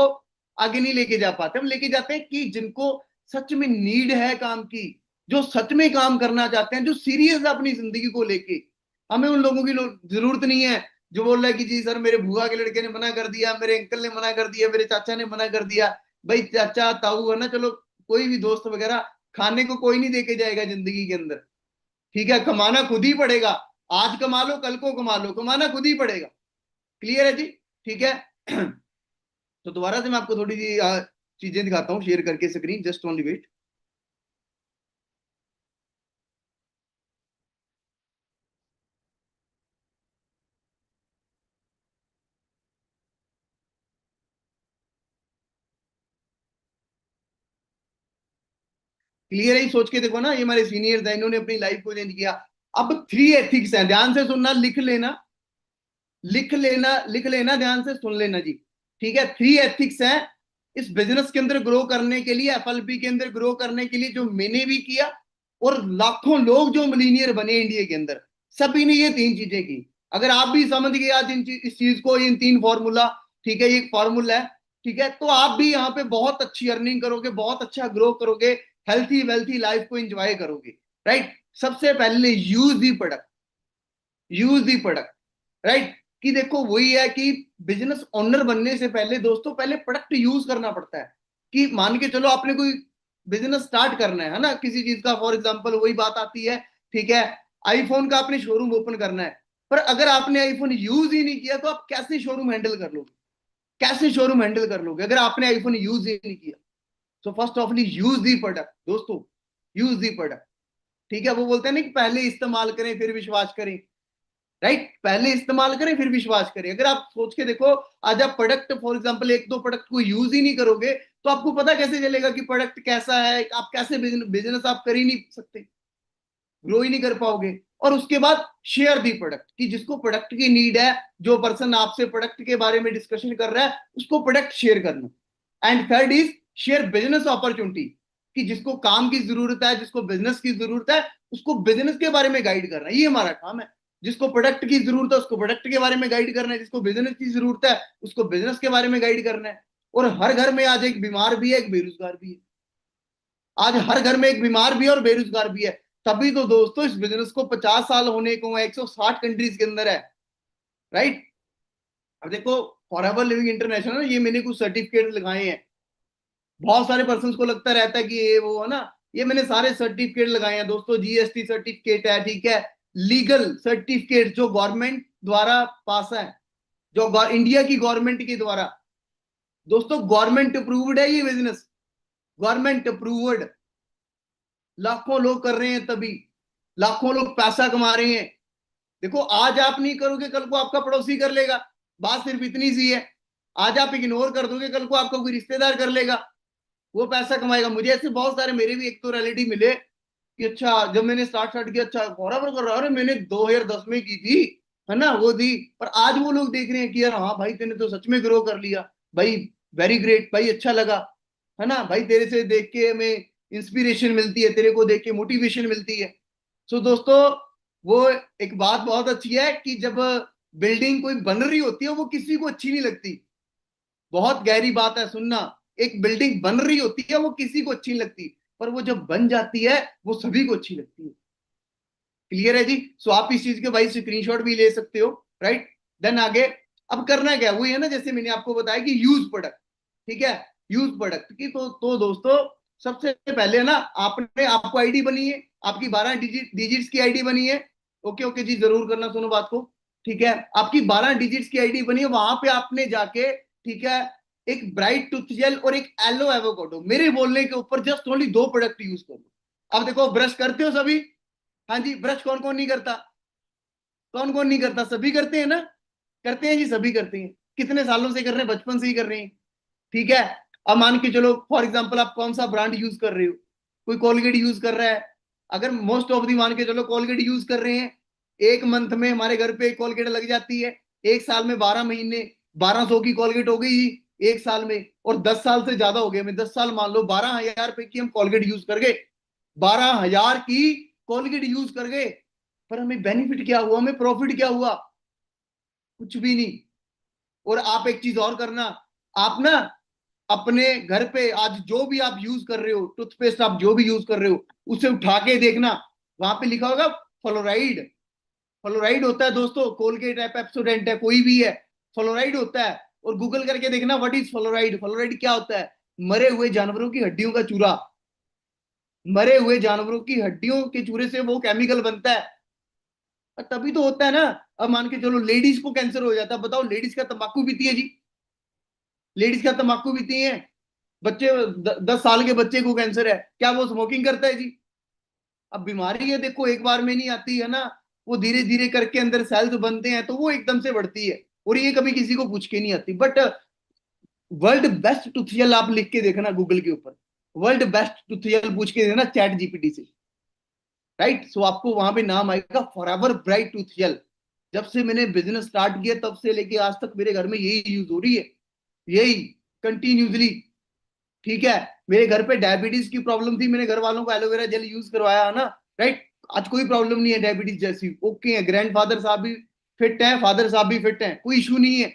आगे नहीं लेके जा पाते। हम लेके जाते हैं कि जिनको सच में नीड है काम की, जो सच में काम करना चाहते हैं, जो सीरियस है अपनी जिंदगी को लेके। हमें उन लोगों की जरूरत नहीं है जो बोल रहा है कि जी सर, मेरे बुआ के लड़के ने मना कर दिया, मेरे अंकल ने मना कर दिया, मेरे चाचा ने मना कर दिया। भाई, चाचा ताऊ है ना, चलो कोई भी दोस्त वगैरह, खाने को कोई नहीं देके जाएगा जिंदगी के अंदर। ठीक है, कमाना खुद ही पड़ेगा। आज कमा लो, कल को कमा लो, कमाना खुद ही पड़ेगा। क्लियर है जी। ठीक है। तो दोबारा से मैं आपको थोड़ी सी चीजें दिखाता हूँ शेयर करके screen, just only wait. Clear है, सोच के देखो ना, ये हमारे सीनियर्स हैं, इन्होंने अपनी लाइफ को चेंज किया। अब 3 एथिक्स हैं, ध्यान से सुनना, लिख लेना, लिख लेना, लिख लेना, ध्यान से सुन लेना जी। ठीक है, 3 एथिक्स हैं इस बिजनेस के अंदर ग्रो करने के लिए, एफएलपी के अंदर ग्रो करने के लिए, जो मैंने भी किया और लाखों लोग जो मिलीनियर बने इंडिया के अंदर, सभी ने ये 3 चीजें की। अगर आप भी समझ गए आज इस चीज को, इन 3 फॉर्मूला, ठीक है, ये एक फॉर्मूला है, ठीक है, तो आप भी यहाँ पे बहुत अच्छी अर्निंग करोगे, बहुत अच्छा ग्रो करोगे, हेल्थी वेल्थी लाइफ को एंजॉय करोगे। राइट। सबसे पहले use the product, use the product. Right. कि देखो वही है कि बिजनेस ओनर बनने से पहले दोस्तों पहले प्रोडक्ट यूज करना पड़ता है। कि मान के चलो आपने कोई बिजनेस स्टार्ट करना है ना किसी चीज का, फॉर एग्जांपल वही बात आती है, ठीक है, आईफोन का आपने शोरूम ओपन करना है, पर अगर आपने आईफोन यूज ही नहीं किया तो आप कैसे शोरूम हैंडल कर लोगे? कैसे शोरूम हैंडल कर लोगे अगर आपने आईफोन यूज ही नहीं किया? So first of all use the product दोस्तों, यूज दी प्रोडक्ट। ठीक है, वो बोलते हैं ना कि पहले इस्तेमाल करें फिर विश्वास करें, राइट? पहले इस्तेमाल करें फिर विश्वास करें। अगर आप सोच के देखो, आज आप प्रोडक्ट फॉर एग्जांपल एक दो प्रोडक्ट को यूज ही नहीं करोगे तो आपको पता कैसे चलेगा कि प्रोडक्ट कैसा है? आप कैसे बिजनेस आप कर ही नहीं सकते, ग्रो ही नहीं कर पाओगे। और उसके बाद शेयर दी प्रोडक्ट, कि जिसको प्रोडक्ट की नीड है, जो पर्सन आपसे प्रोडक्ट के बारे में डिस्कशन कर रहा है, उसको प्रोडक्ट शेयर करना। And third is share business opportunity, कि जिसको काम की जरूरत है, जिसको बिजनेस की जरूरत है, उसको बिजनेस के बारे में गाइड करना, ये हमारा काम है। जिसको प्रोडक्ट की जरूरत है उसको प्रोडक्ट के बारे में गाइड करना है, जिसको बिजनेस की जरूरत है उसको बिजनेस के बारे में गाइड करना है। और हर घर में आज एक बीमार भी है, एक बेरोजगार भी है। आज हर घर में एक बीमार भी है और बेरोजगार भी है। तभी तो दोस्तों इस बिजनेस को 50 साल होने को 160 कंट्रीज के अंदर है, राइट? अब देखो, फॉरएवर लिविंग इंटरनेशनल, ये मैंने कुछ सर्टिफिकेट लगाए हैं। बहुत सारे पर्सन को लगता रहता है कि ये वो है ना, ये मैंने सारे सर्टिफिकेट लगाए हैं दोस्तों। जीएसटी सर्टिफिकेट है, ठीक है, लीगल सर्टिफिकेट जो गवर्नमेंट द्वारा पास है, जो इंडिया की गवर्नमेंट के द्वारा। दोस्तों गवर्नमेंट अप्रूव्ड है ये बिजनेस, गवर्नमेंट अप्रूव्ड। लाखों लोग कर रहे हैं, तभी लाखों लोग पैसा कमा रहे हैं। देखो, आज आप नहीं करोगे कल को आपका पड़ोसी कर लेगा। बात सिर्फ इतनी सी है। आज आप इग्नोर कर दोगे कल को आपका कोई रिश्तेदार कर लेगा, वो पैसा कमाएगा। मुझे ऐसे बहुत सारे, मेरे भी एक तो रिलेटिव मिले कि अच्छा जब मैंने स्टार्ट किया, अच्छा बराबर कर रहा है, अरे मैंने 2010 में की थी, है ना, वो दी। पर आज वो लोग देख रहे हैं कि यार हाँ भाई तूने तो सच में ग्रो कर लिया भाई, वेरी ग्रेट भाई, अच्छा लगा, है ना भाई, तेरे से देख के हमें इंस्पिरेशन मिलती है, तेरे को देख के मोटिवेशन मिलती है। सो दोस्तों, वो एक बात बहुत अच्छी है कि जब बिल्डिंग कोई बन रही होती है वो किसी को अच्छी नहीं लगती। बहुत गहरी बात है, सुनना। एक बिल्डिंग बन रही होती है वो किसी को अच्छी नहीं लगती, पर वो जब बन जाती है वो सभी को अच्छी लगती है। क्लियर है जी? सो आप इस चीज के भाई स्क्रीनशॉट भी ले सकते हो, राइट? देन आगे अब करना क्या, वही है ना, जैसे मैंने आपको बताया कि यूज प्रोडक्ट, ठीक है, यूज प्रोडक्ट की तो दोस्तों सबसे पहले ना आपने, आपको आईडी बनी है, आपकी 12 डिजिट्स की आईडी बनी है। ओके ओके जी, जरूर करना, सुनो बात को, ठीक है। आपकी 12 डिजिट्स की आईडी बनी है, वहां पे आपने जाके, ठीक है, एक ब्राइट टूथ जेल और एक एलो एवोकाडो, मेरे बोलने के ऊपर जस्ट ओनली 2 प्रोडक्ट यूज करो। अब देखो, ब्रश करते हो सभी? हाँ जी, ब्रश कौन कौन नहीं करता? कौन कौन नहीं करता? सभी करते हैं ना? करते हैं जी, सभी करते हैं। कितने सालों से कर रहे हैं? बचपन से ही कर रहे हैं, ठीक है। अब मान के चलो फॉर एग्जांपल आप कौन सा ब्रांड यूज कर रहे हो? कोई कोलगेट यूज कर रहा है, अगर मोस्ट ऑफ दी मान के चलो कोलगेट यूज कर रहे हैं, एक मंथ में हमारे घर पे एक कोलगेट लग जाती है, एक साल में 12 महीने, 1200 की कोलगेट हो गई एक साल में। और 10 साल से ज्यादा हो गए, मैं 10 साल मान लो, 12,000 रुपए की हम कोलगेट यूज कर गए, 12,000 की कोलगेट यूज कर गए, पर हमें बेनिफिट क्या हुआ, हमें प्रॉफिट क्या हुआ? कुछ भी नहीं। और आप एक चीज और करना, आप ना अपने घर पे आज जो भी आप यूज कर रहे हो, टूथपेस्ट आप जो भी यूज कर रहे हो, उसे उठा के देखना, वहां पे लिखा होगा फ्लोराइड। फ्लोराइड होता है दोस्तों, कोलगेट है, पेप्सोडेंट है, कोई भी है, फ्लोराइड होता है। और गूगल करके देखना व्हाट इज फ्लोराइड। फ्लोराइड क्या होता है? मरे हुए जानवरों की हड्डियों का चूरा। मरे हुए जानवरों की हड्डियों के चूरे से वो केमिकल बनता है, और तभी तो होता है ना। अब मान के चलो लेडीज को कैंसर हो जाता है, बताओ, लेडीज का तंबाकू पीती है जी, लेडीज का तंबाकू पीती है। बच्चे 10 साल के बच्चे को कैंसर है, क्या वो स्मोकिंग करता है जी? अब बीमारी है देखो, एक बार में नहीं आती है ना, वो धीरे धीरे करके अंदर सेल्स बनते हैं, तो वो एकदम से बढ़ती है, और ये कभी किसी को पूछ के नहीं आती। बट वर्ल्ड बेस्ट टूथियल आप लिख के देखना गूगल के ऊपर, वर्ल्ड बेस्ट टूथियल पूछ के देना चैट जीपीटी से, राइट? सो आपको वहां पे नाम आएगा फॉरएवर ब्राइट टूथियल। जब से मैंने बिजनेस स्टार्ट किया तब से लेके आज तक मेरे घर में यही यूज हो रही है, यही कंटिन्यूसली, ठीक है। मेरे घर पे डायबिटीज की प्रॉब्लम थी, मैंने घर वालों को एलोवेरा जेल यूज करवाया है ना, राइट? आज कोई प्रॉब्लम नहीं है डायबिटीज जैसी, ओके है। ग्रैंडफादर साहब भी फिट हैं, फादर साहब भी फिट हैं, कोई इशू नहीं है।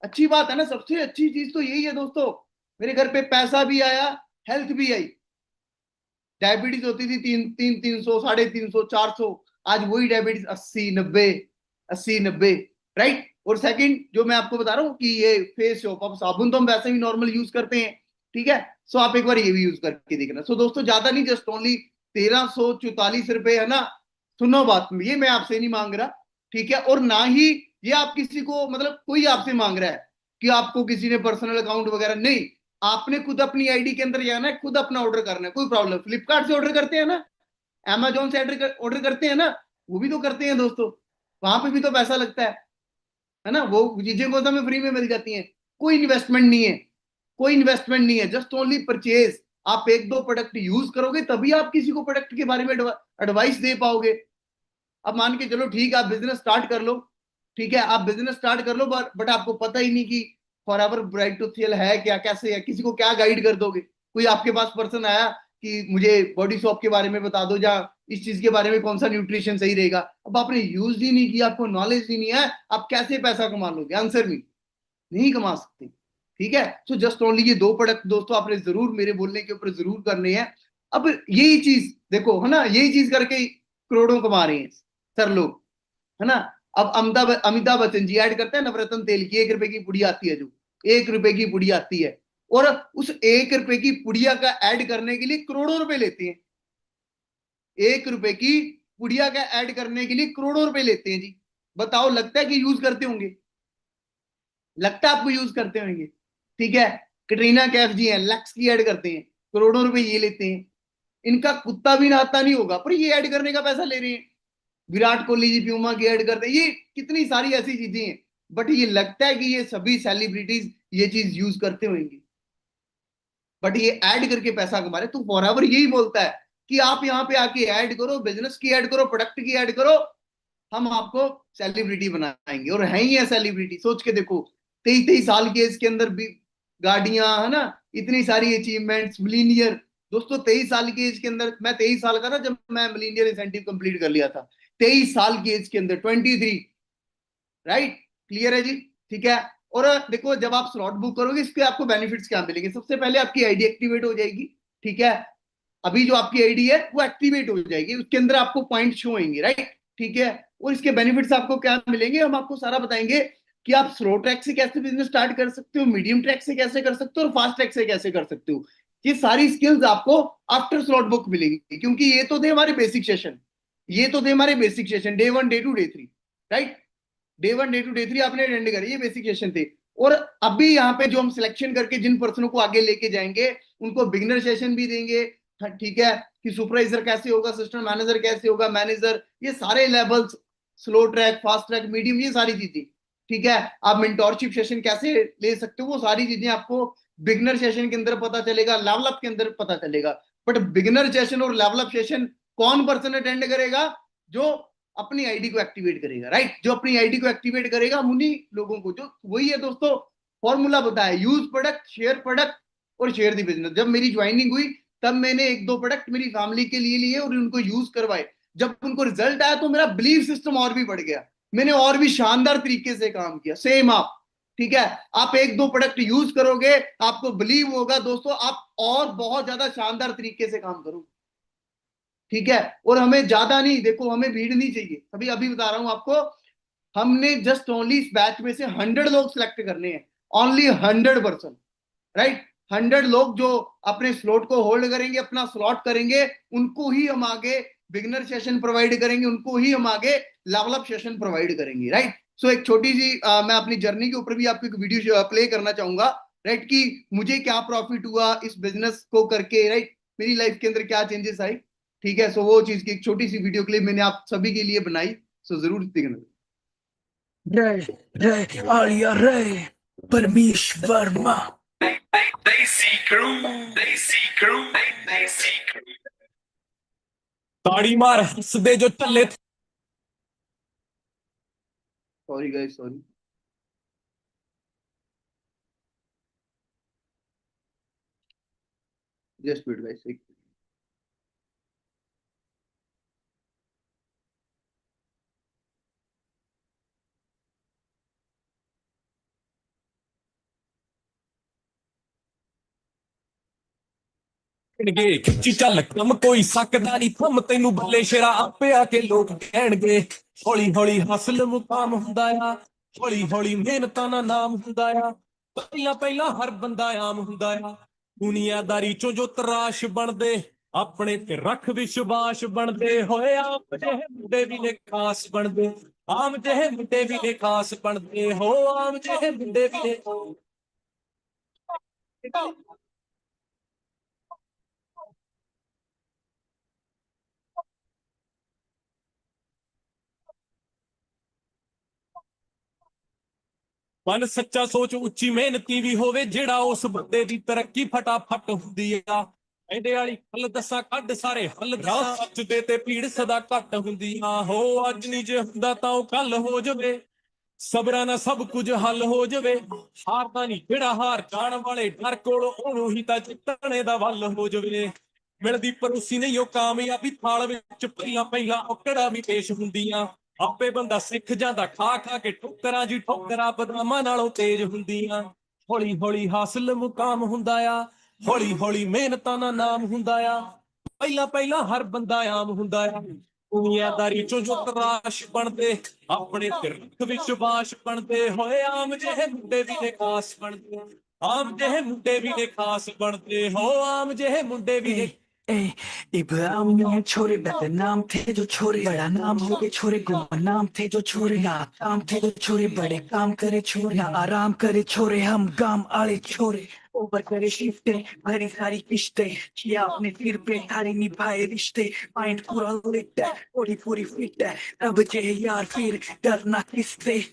अच्छी बात है ना, सबसे अच्छी चीज तो यही है दोस्तों। मेरे घर पे पैसा भी आया, हेल्थ भी आई। डायबिटीज होती थी 300, 350, 350, 400, आज वही डायबिटीज 80, 90, 80, 90, राइट? और सेकंड जो मैं आपको बता रहा हूँ कि ये फेस शॉप, अब साबुन तो हम वैसे भी नॉर्मल यूज करते हैं, ठीक है। सो आप एक बार ये भी यूज करके देखना। सो दोस्तों ज्यादा नहीं, जस्ट ओनली 1344 रुपए है ना। सुनो बात, ये मैं आपसे नहीं मांग रहा, ठीक है, और ना ही ये आप किसी को, मतलब कोई आपसे मांग रहा है कि आपको किसी ने पर्सनल अकाउंट वगैरह नहीं, आपने खुद अपनी आईडी के अंदर जाना है, खुद अपना ऑर्डर करना है, कोई प्रॉब्लम। फ्लिपकार्ट से ऑर्डर करते हैं ना, अमेजोन से ऑर्डर करते हैं ना, वो भी तो करते हैं दोस्तों, वहां पे भी तो पैसा लगता है ना, वो चीजें को तो हमें फ्री में मिल जाती हैं। कोई इन्वेस्टमेंट नहीं है, कोई इन्वेस्टमेंट नहीं है, जस्ट ओनली परचेज। आप एक दो प्रोडक्ट यूज करोगे तभी आप किसी को प्रोडक्ट के बारे में एडवाइस दे पाओगे। अब मान के चलो ठीक है, आप बिजनेस स्टार्ट कर लो, ठीक है, आप बिजनेस स्टार्ट कर लो, बट आपको पता ही नहीं कि फॉरएवर ब्राइट टू सेल है क्या, कैसे है, किसी को क्या गाइड कर दोगे। कोई आपके पास पर्सन आया कि मुझे बॉडी शॉप के बारे में बता दो, या इस चीज के बारे में कौन सा न्यूट्रिशन सही रहेगा, अब आपने यूज ही नहीं किया, आपको नॉलेज ही नहीं है, आप कैसे पैसा कमा लोगे? आंसर भी नहीं कमा सकते, ठीक है। सो जस्ट ओनली ये दो प्रोडक्ट दोस्तों आपने जरूर मेरे बोलने के ऊपर जरूर करने हैं। अब यही चीज देखो है ना, यही चीज करके ही करोड़ों कमा रहे हैं सर लोग, है ना। अब अमिताभ बच्चन जी ऐड करते हैं नवरत्न तेल की, 1 रुपए की पुड़ी आती है जो, 1 रुपए की पुड़ी आती है, और उस 1 रुपए की पुड़िया का ऐड करने के लिए करोड़ों रुपए लेते हैं। 1 रुपए की पुड़िया का ऐड करने के लिए करोड़ों रुपए लेते हैं जी। बताओ, लगता है कि यूज करते होंगे? लगता है आपको यूज करते होंगे? ठीक है, कटरीना कैफ जी हैं, लक्स की ऐड करते हैं, करोड़ों रुपए ये लेते हैं। इनका कुत्ता भी नहाता नहीं होगा, पर ये ऐड करने का पैसा ले रहे हैं। विराट कोहली जी प्यूमा की ऐड करते हैं, ये कितनी सारी ऐसी चीजें हैं, बट ये लगता है कि ये सभी सेलिब्रिटीज ये चीज यूज करते होंगे, बट ये ऐड करके पैसा कमा रहे। तो फॉरएवर यही बोलता है कि आप यहाँ पे आके ऐड करो, बिजनेस की ऐड करो, प्रोडक्ट की ऐड करो, हम आपको सेलिब्रिटी बनाएंगे। और है ही है सेलिब्रिटी, सोच के देखो, 23-23 साल के एज के अंदर भी गाड़ियां, है ना, इतनी सारी अचीवमेंट्स, मिलीनियर। दोस्तों 23 साल की एज के अंदर, मैं 23 साल का था जब मैं मिलीनियर इंसेंटिव कंप्लीट कर लिया था, 23 साल की एज के अंदर, 23, राइट, क्लियर है जी, ठीक है। और देखो जब आप स्लॉट बुक करोगे, इसके आपको बेनिफिट्स क्या मिलेंगे? सबसे पहले आपकी आईडी एक्टिवेट हो जाएगी, ठीक है। अभी जो आपकी आईडी है वो एक्टिवेट हो जाएगी, उसके अंदर आपको पॉइंट शो होंगे, राइट, ठीक है। और इसके बेनिफिट्स आपको क्या मिलेंगे, हम आपको सारा बताएंगे कि आप स्लो ट्रैक से कैसे बिजनेस स्टार्ट कर सकते हो, मीडियम ट्रैक से कैसे कर सकते हो, और फास्ट ट्रैक से कैसे कर सकते हो। ये सारी स्किल्स आपको आफ्टर स्लॉट बुक मिलेंगी, क्योंकि ये तो थे हमारे बेसिक सेशन, ये तो थे हमारे basic session, day 1 day 2 day 3, right. Day 1 day 2 day 3 आपने अटेंड करे, ये बेसिक सेशन थे। और अभी यहाँ पे जो हम सिलेक्शन करके जिन पर्सनों को आगे लेके जाएंगे, उनको बिगिनर सेशन भी देंगे, हाँ, ठीक है, कि सुपरवाइजर कैसे होगा, सिस्टम मैनेजर कैसे होगा, मैनेजर, ये सारे levels, slow track, fast track, medium, ये सारी चीजें, ठीक है। आप मेंटोरशिप सेशन कैसे ले सकते हो, वो सारी चीजें आपको बिगिनर सेशन के अंदर पता चलेगा, लेवल अप के अंदर पता चलेगा। बट बिगिनर सेशन और लेवल अप सेशन कौन पर्सन अटेंड करेगा? जो अपनी आईडी को एक्टिवेट करेगा, राइट, जो अपनी आईडी को एक्टिवेट करेगा, उन्हीं लोगों को, जो वही है दोस्तों, फॉर्मूला बताया, यूज प्रोडक्ट, शेयर प्रोडक्ट, और शेयर दी बिजनेस। जब मेरी ज्वाइनिंग हुई तब मैंने एक दो प्रोडक्ट मेरी फैमिली के लिए लिए और उनको यूज करवाए। जब उनको रिजल्ट आया तो मेरा बिलीफ सिस्टम और भी बढ़ गया, मैंने और भी शानदार तरीके से काम किया। सेम आप, ठीक है, आप एक दो प्रोडक्ट यूज करोगे, आपको बिलीव होगा दोस्तों, आप और बहुत ज्यादा शानदार तरीके से काम करोगे, ठीक है। और हमें ज्यादा नहीं, देखो हमें भीड़ नहीं चाहिए, अभी अभी बता रहा हूं आपको, हमने जस्ट ओनली इस बैच में से 100 लोग सिलेक्ट करने हैं, ओनली 100%, राइट। 100 लोग जो अपने स्लॉट को होल्ड करेंगे, अपना स्लॉट करेंगे, उनको ही हम आगे बिगिनर सेशन प्रोवाइड करेंगे, उनको ही हम आगे लेवल अप सेशन प्रोवाइड करेंगे, राइट। सो एक छोटी सी मैं अपनी जर्नी के ऊपर भी आपको एक वीडियो प्ले करना चाहूंगा, राइट, कि मुझे क्या प्रॉफिट हुआ इस बिजनेस को करके, राइट, मेरी लाइफ के अंदर क्या चेंजेस आई, ठीक है। सो वो चीज की एक छोटी सी वीडियो क्लिप मैंने आप सभी के लिए बनाई, सो जरूर देखना। रे रे आलिया रे परमेश्वरमा ताड़ी मार हंस दे जो चले sorry guys, sorry. Just wait guys, गे खिच्ची चल कम कोई सकदा नहीं थम तेनू भले शेरा आपे आके लोग कहणगे हौली हौली हासिल मुकाम हुंदा आ ਹੌਲੀ ਹੌਲੀ ਮਿਹਨਤਾਂ ਦਾ ਨਾਮ ਹੁੰਦਾ ਆ। ਪਹਿਲਾਂ ਪਹਿਲਾਂ ਹਰ ਬੰਦਾ ਆਮ ਹੁੰਦਾ ਆ। ਦੁਨੀਆਦਾਰੀ ਚੋਂ ਜੋ ਤਰਾਸ਼ ਬਣਦੇ, ਆਪਣੇ ਤੇ ਰੱਖ ਵਿਸ਼ਵਾਸ ਬਣਦੇ ਹੋਏ। ਆਮ ਜਿਹੇ ਮੁੰਡੇ ਵੀ ਨੇ ਖਾਸ ਬਣਦੇ, ਆਮ ਜਿਹੇ ਮੁੰਡੇ ਵੀ ਨੇ ਖਾਸ ਬਣਦੇ ਹੋ। ਆਮ ਜਿਹੇ ਮੁੰਡੇ ਵੀ ਨੇ। ਮਨ ਸੱਚਾ, ਸੋਚ ਉੱਚੀ, ਮਿਹਨਤੀ ਵੀ ਹੋਵੇ ਜਿਹੜਾ, ਉਸ ਬੰਦੇ ਦੀ ਤਰੱਕੀ ਫਟਾਫਟ ਹੁੰਦੀ ਆ। ਇਹਦੇ ਵਾਲੀ ਹੱਲ ਦੱਸਾਂ ਕੱਢ ਸਾਰੇ ਹੱਲ ਦੱਸਾਂ, ਸੱਚ ਦੇ ਤੇ ਭੀੜ ਸਦਾ ਘੱਟ ਹੁੰਦੀ ਆ। ਹੋ ਅੱਜ ਨਹੀਂ ਜੇ ਹੁੰਦਾ ਤਾਂ ਉਹ ਕੱਲ ਹੋ ਜਾਵੇ, ਸਬਰਾਂ ਨਾਲ ਸਭ ਕੁਝ ਹੱਲ ਹੋ ਜਾਵੇ। ਹਾਰਦਾ ਨਹੀਂ ਜਿਹੜਾ ਹਾਰ ਜਾਣ ਵਾਲੇ ਡਰ ਕੋਲ, ਉਹਨੂੰ ਹੀ ਤਾਂ ਜਿੱਤਣੇ ਦਾ ਵੱਲ ਹੋ ਜਾਵੇ। ਮਿਲਦੀ ਪਰੋਸੀ ਨਹੀਂ ਉਹ ਕਾਮਯਾਬੀ, ਥਾਲ ਵਿੱਚ ਪਹਿਲਾਂ ਪਹਿਲਾਂ ਔਕੜਾਂ ਵੀ ਪੇਸ਼ ਹੁੰਦੀਆਂ। ਆਪੇ ਬੰਦਾ ਸਿੱਖ ਜਾਂਦਾ ਖਾ ਖਾ ਕੇ ਠੋਕਰਾਂ, ਜੀ ਠੋਕਰਾਂ ਬਦਾਮਾਂ ਨਾਲੋਂ ਤੇਜ਼ ਹੁੰਦੀਆਂ। ਹੌਲੀ ਹੌਲੀ ਹਾਸਲ ਮੁਕਾਮ ਹੁੰਦਾ ਆ, ਹੌਲੀ ਹੌਲੀ ਮਿਹਨਤਾਂ ਦਾ ਨਾਮ ਹੁੰਦਾ ਆ। ਪਹਿਲਾਂ ਪਹਿਲਾਂ ਹਰ ਬੰਦਾ ਆਮ ਹੁੰਦਾ ਆ। ਦੁਨੀਆਦਾਰੀ ਚੋਂ ਜੋ ਤਰਾਸ਼ ਬਣਦੇ, ਆਪਣੇ ਤੇ ਰੱਖ ਵਿਸ਼ਵਾਸ ਬਣਦੇ ਹੋਏ। ਆਮ ਜਿਹੇ ਮੁੰਡੇ ਵੀ ਨੇ ਖਾਸ ਬਣਦੇ, ਆਮ ਜਿਹੇ ਮੁੰਡੇ ਵੀ ਨੇ ਖਾਸ ਬਣਦੇ ਹੋ। ਆਮ ਜਿਹੇ ਮੁੰਡੇ ਵੀ ਨੇ। ए, इब्राहिम में छोरे बदनाम थे जो छोरे, बड़ा नाम हो गए छोरे, गुमनाम थे जो छोरे, नाकाम थे जो छोरे, बड़े काम करे छोरे, आराम करे छोरे, हम गाम आले छोरे। ओवर करे शिफ्टे, भरी सारी किश्ते, किया अपने सिर पे थारी निभाए रिश्ते, माइंड पूरा लिट है, पूरी पूरी फिट है, अब जे यार फिर डरना किससे।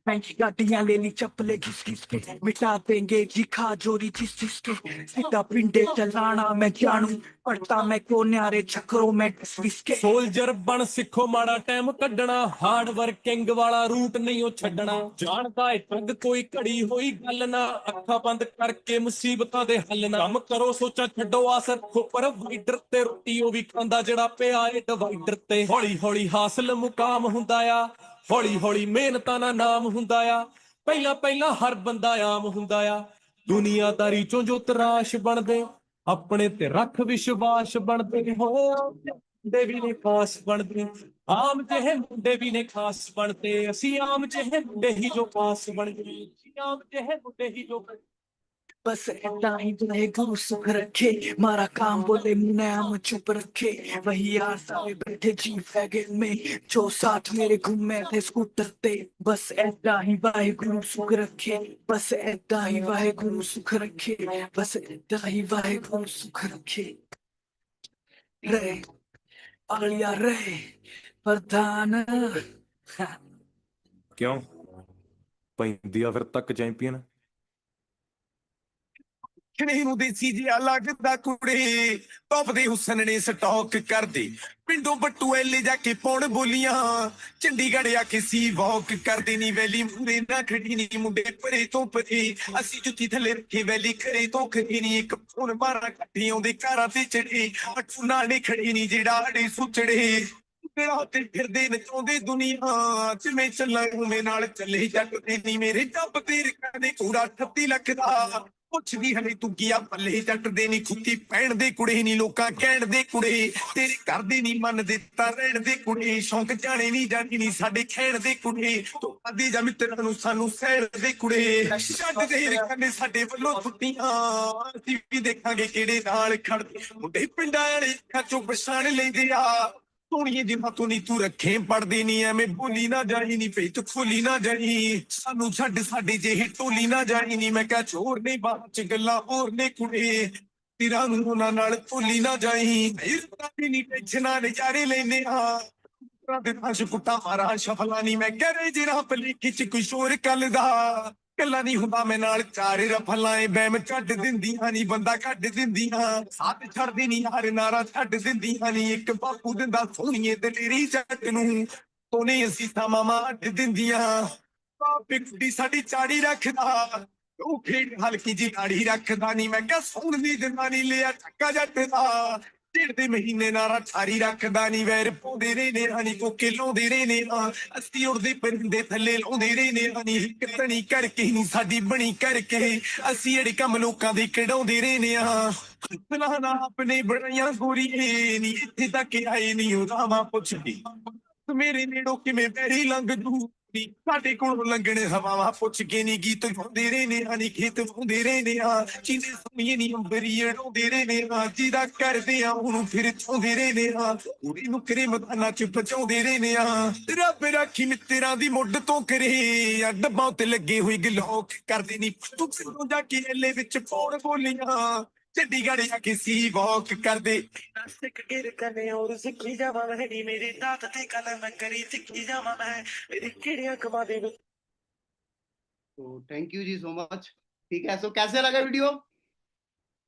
महंगी गाड़ियां ले ली चप्पले घिस घिस के, मिटा देंगे जी खा जोरी जिस जिसके, सीधा पिंडे चलाना मैं जानू, पढ़ता मैं को न्यारे चक्रों में विसके। ਸੋਲਜਰ ਬਣ ਸਿੱਖੋ ਮਾੜਾ ਟਾਈਮ ਕੱਢਣਾ, ਹਾਰਡ ਵਰਕਿੰਗ ਵਾਲਾ ਰੂਟ ਨਹੀਂ ਉਹ ਛੱਡਣਾ। ਜਾਣਦਾ ਏ ਠੱਗ ਕੋਈ ਘੜੀ ਹੋਈ ਗੱਲ ਨਾ, ਅੱਖਾਂ ਬੰਦ ਕਰਕੇ ਮੁਸੀਬਤਾਂ ਦੇ ਹੱਲ ਨਾ। ਕੰਮ ਕਰੋ ਸੋਚਾਂ ਛੱਡੋ ਆਸ ਰੱਖੋ ਪ੍ਰੋਵਾਈਡਰ ਤੇ, ਰੋਟੀ ਉਹ ਵੀ ਖਾਂਦਾ ਜਿਹੜਾ ਪਿਆ ਏ ਡਿਵਾਈਡਰ ਤੇ। ਹੌਲੀ ਹੌਲੀ ਹਾਸਲ ਮੁਕਾਮ ਹੁੰਦਾ ਆ, ਹੌਲੀ ਹੌਲੀ ਮਿਹਨਤਾਂ ਦਾ ਨਾਮ ਹੁੰਦਾ ਆ। ਪਹਿਲਾਂ ਪਹਿਲਾਂ ਹਰ ਬੰਦਾ ਆਮ ਹੁੰਦਾ ਆ। ਦੁਨੀਆਦਾਰੀ ਚੋਂ ਜੋ ਤਰਾਸ਼ ਬਣਦੇ, ਆਪਣੇ ਤੇ ਰੱਖ ਵਿਸ਼ਵਾਸ ਬਣਦੇ ਹੋ। ਮੁੰਡੇ ਵੀ ਨੇ ਖਾਸ ਬਣਦੇ, ਆਮ ਜਿਹੇ ਮੁੰਡੇ ਵੀ ਨੇ ਖਾਸ ਬਣਦੇ। ਅਸੀਂ ਆਮ ਜਿਹੇ ਮੁੰਡੇ ਹੀ ਜੋ ਖਾਸ ਬਣਦੇ, ਅਸੀਂ ਆਮ ਜਿਹੇ ਮੁੰਡੇ ਹੀ ਜੋ। बस ऐसा ही रहे गुरु सुख रखे, मारा काम बोले मुन्ने हम चुप रखे, वही यार सारे बैठे जी वैगन में, जो साथ मेरे घूमे थे स्कूटर पे। बस ऐसा ही वाहे गुरु सुख रखे, बस ऐसा ही वाहे गुरु सुख रखे, बस ऐसा ही वाहे गुरु सुख रखे। रे आलिया रे प्रधान। ਕਿਉਂ ਪੈਂਦੀ ਆ ਫਿਰ ਤੱਕ ਚੈਂਪੀਅਨ। ਖਣੇ ਨੂੰ ਦੇਸੀ ਜਿਹਾ ਲੱਗਦਾ ਕੁੜੇ, ਟੌਪ ਦੇ ਹੁਸਨ ਨੇ ਸਟਾਕ ਕਰਦੇ, ਪਿੰਡੋਂ ਬੱਟੂ ਐਲੇ ਜਾ ਕੇ ਪਾਉਣ ਬੋਲੀਆਂ, ਚੰਡੀਗੜ੍ਹ ਆ ਕੇ ਸੀ ਵਾਕ ਕਰਦੇ ਨੀ। ਵੈਲੀ ਮੂਰੇ ਨਾ ਖੜੀ ਨੀ ਮੁੰਡੇ ਪਰੇ ਤੋਂ ਪਰੇ, ਅਸੀਂ ਜੁੱਤੀ ਥੱਲੇ ਰੱਖੇ ਵੈਲੀ ਖਰੇ ਤੋਂ ਖੜੀ ਨੀ। ਇੱਕ ਫੋਨ ਮਾਰਾ ਕੱਟੀ ਆਉਂਦੇ ਕਾਰਾਂ ਤੇ ਚੜੇ, ਅਟੂ ਨਾਲੇ ਖੜੇ ਨੀ ਜਿਹੜਾ ਅੜੇ ਸੁਚੜੇ। ਤੇਰਾ ਤੇ ਫਿਰਦੇ ਨਚਾਉਂਦੇ ਦੁਨੀਆ, ਜਿਵੇਂ ਚੱਲਾਂ ਉਵੇਂ ਨਾਲ ਚੱਲੇ ਜੱਟ ਦੇ ਨੀ। ਮੇਰੇ ਜੱਬ ਤੇ ਰਕਾਂ ਦੇ ਕੂੜਾ 38 ਲੱਖ ਦਾ, ਪੁੱਛਦੀ ਹਲੇ ਤੂੰ ਕੀ ਆ ਪੱਲੇ ਜੱਟ ਦੇ ਨੀ। ਖੁੱਤੀ ਪੈਣ ਦੇ ਕੁੜੇ ਨੀ ਲੋਕਾਂ ਕਹਿਣ ਦੇ ਕੁੜੇ, ਤੇਰੇ ਘਰ ਦੇ ਨੀ ਮੰਨਦੇ ਤਾਂ ਰਹਿਣ ਦੇ ਕੁੜੇ। ਸ਼ੌਂਕ ਜਾਣੇ ਨੀ ਜਾਣੀ ਨੀ ਸਾਡੇ ਖੈਣ ਦੇ ਕੁੜੇ, ਤੂੰ ਆਦੀ ਜਾ ਮਿੱਤਰਾਂ ਨੂੰ ਸਾਨੂੰ ਸਹਿਣ ਦੇ ਕੁੜੇ। ਛੱਡ ਦੇ ਰਕਾਂ ਨੇ ਸਾਡੇ ਵੱਲੋਂ ਛੁੱਟੀਆਂ, ਅਸੀਂ ਵੀ ਦੇਖਾਂਗੇ ਕਿਹੜੇ ਨਾਲ ਖੜਦੇ। ਮੁੰਡੇ ਪਿੰਡਾਂ ਵਾਲੇ ਅੱਖਾਂ ਚੋਂ ਪਛਾਣ ਲੈਂਦੇ ਆ, ਸੋਹਣੀਏ ਜਿੰਨਾ ਤੂੰ ਨੀ ਤੂੰ ਰੱਖੇ ਪੜਦੀ ਨੀ, ਐਵੇਂ ਬੋਲੀ ਨਾ ਜਾਈ ਨੀ ਪਈ ਤੂੰ ਖੋਲੀ ਨਾ ਜਾਈ। ਸਾਨੂੰ ਛੱਡ ਸਾਡੇ ਜਿਹੇ ਟੋਲੀ ਨਾ ਜਾਈ ਨੀ। ਮੈਂ ਕਿਹਾ ਚੋਰ ਨੇ ਬਾਹਰ ਚ ਗੱਲਾਂ ਹੋਰ ਨੇ ਕੁੜੇ, ਤੇਰਾ ਨੂੰ ਉਹਨਾਂ ਨਾਲ ਭੁੱਲੀ ਨਾ ਜਾਈ। ਨੀ ਟੈਨਸ਼ਨਾਂ ਨਜ਼ਾਰੇ ਲੈਨੇ ਆ, ਕੁੱਟਾ ਮਾਰਾ ਸ਼ਫਲਾ ਨੀ। ਮੈਂ ਕਹਿ ਰਹੇ ਜਿਹੜਾ ਭਲੇਖੇ ਚ ਕੁਛ ਹੋਰ ਕੱਲ ਦਾ, ਗੱਲਾਂ ਨਹੀਂ ਹੁੰਦਾ ਮੈਂ ਨਾਲ ਚਾਰ ਰਫਲਾਂ ਏ। ਬੈਮ ਛੱਡ ਦਿੰਦੀਆਂ ਨੀ ਬੰਦਾ ਕੱਢ ਦਿੰਦੀਆਂ, ਸਾਥ ਛੱਡਦੀ ਨੀ ਯਾਰ ਨਾਰਾ ਛੱਡ ਦਿੰਦੀਆਂ ਨੀ। ਇੱਕ ਬਾਪੂ ਦਿੰਦਾ ਸੋਹਣੀਏ ਦਲੇਰੀ ਜੱਟ ਨੂੰ, ਤੋਨੇ ਅਸੀਂ ਤਾਂ ਮਾਮਾ ਅੱਡ ਦਿੰਦੀਆਂ। ਬਾਪੇ ਕੁੜੀ ਸਾਡੀ ਚਾੜੀ ਰੱਖਦਾ, ਉਹ ਖੇਡ ਹਲਕੀ ਜੀ ਗਾੜੀ ਰੱਖਦਾ ਨੀ। ਮੈਂ ਕਿਹਾ ਸੋਹਣ ਦੀ ਦਿੰਦਾ ਨੀ ਲਿਆ ਟੱਕਾ ਜੱਟ ਦਾ, ਚਿੜਦੇ ਮਹੀਨੇ ਨਾਰਾ ਛਾਰੀ ਰੱਖਦਾ ਨੀ। ਵੈਰ ਪਾਉਂਦੇ ਰਹੇ ਨੇ ਹਨੀ ਕੋਕੇ ਲਾਉਂਦੇ ਰਹੇ ਨੇ, ਅਸੀਂ ਉੜਦੇ ਪਰਿੰਦੇ ਥੱਲੇ ਲਾਉਂਦੇ ਰਹੇ ਨੇ ਹਨੀ। ਇੱਕ ਤਣੀ ਕਰਕੇ ਨੀ ਸਾਡੀ ਬਣੀ ਕਰਕੇ, ਅਸੀਂ ਜਿਹੜੇ ਕੰਮ ਲੋਕਾਂ ਦੇ ਕਢਾਉਂਦੇ ਰਹੇ ਨੇ ਆ। ਨਾ ਆਪਣੇ ਬਣਾਈਆਂ ਗੋਰੀਏ ਨੀ, ਇੱਥੇ ਤੱਕ ਆਏ ਨੀ ਉਹ ਰਾਵਾਂ ਪੁੱਛਦੀ, ਮੇਰੇ ਨੇੜੋਂ ਕਿਵੇਂ ਬੈਰੀ ਲੰਘ ਜੂ ਨੀ ਸਾਡੇ ਕੋਲੋਂ ਲੰਘਣੇ ਹਵਾਵਾਂ ਪੁੱਛ ਕੇ ਨੀ ਗੀਤ ਗਾਉਂਦੇ ਰਹਿੰਦੇ ਆ ਨੀ ਖੇਤ ਵਾਉਂਦੇ ਰਹਿੰਦੇ ਆ ਚੀਨੇ ਸੁਣੀਏ ਨੀ ਅੰਬਰੀ ਅੜਾਉਂਦੇ ਰਹਿੰਦੇ ਆ ਜਿਹਦਾ ਕਰਦੇ ਆ ਉਹਨੂੰ ਫਿਰ ਚਾਹੁੰਦੇ ਰਹਿੰਦੇ ਆ ਕੁੜੀ ਨੂੰ ਕਰੇ ਮਦਾਨਾ ਚ ਬਚਾਉਂਦੇ ਰਹਿੰਦੇ ਆ ਰੱਬ ਰਾਖੀ ਮਿੱਤਰਾਂ ਦੀ ਮੁੱਢ ਤੋਂ ਕਰੇ ਆ ਡੱਬਾਂ ਉੱਤੇ ਲੱਗੇ ਹੋਈ ਗਲੋਕ ਕਰਦੇ ਨੀ ਤੂੰ ਜਦੋਂ ਜਾ ਕੇ ਐਲੇ ਵਿੱਚ ਪੌੜ ਬੋਲੀਆਂ ਚੰਡੀਗੜ੍ਹ ਜਾ ਕੇ ਸੀ ਵਾਕ ਕਰਦੇ सिख गिर कने और सिखी जावा महनी मेरे दांत ते कलम करी सिखी जावा मैं मेरी किड़ियां कमा दे तो थैंक यू जी सो मच। ठीक है, सो कैसे लगा वीडियो?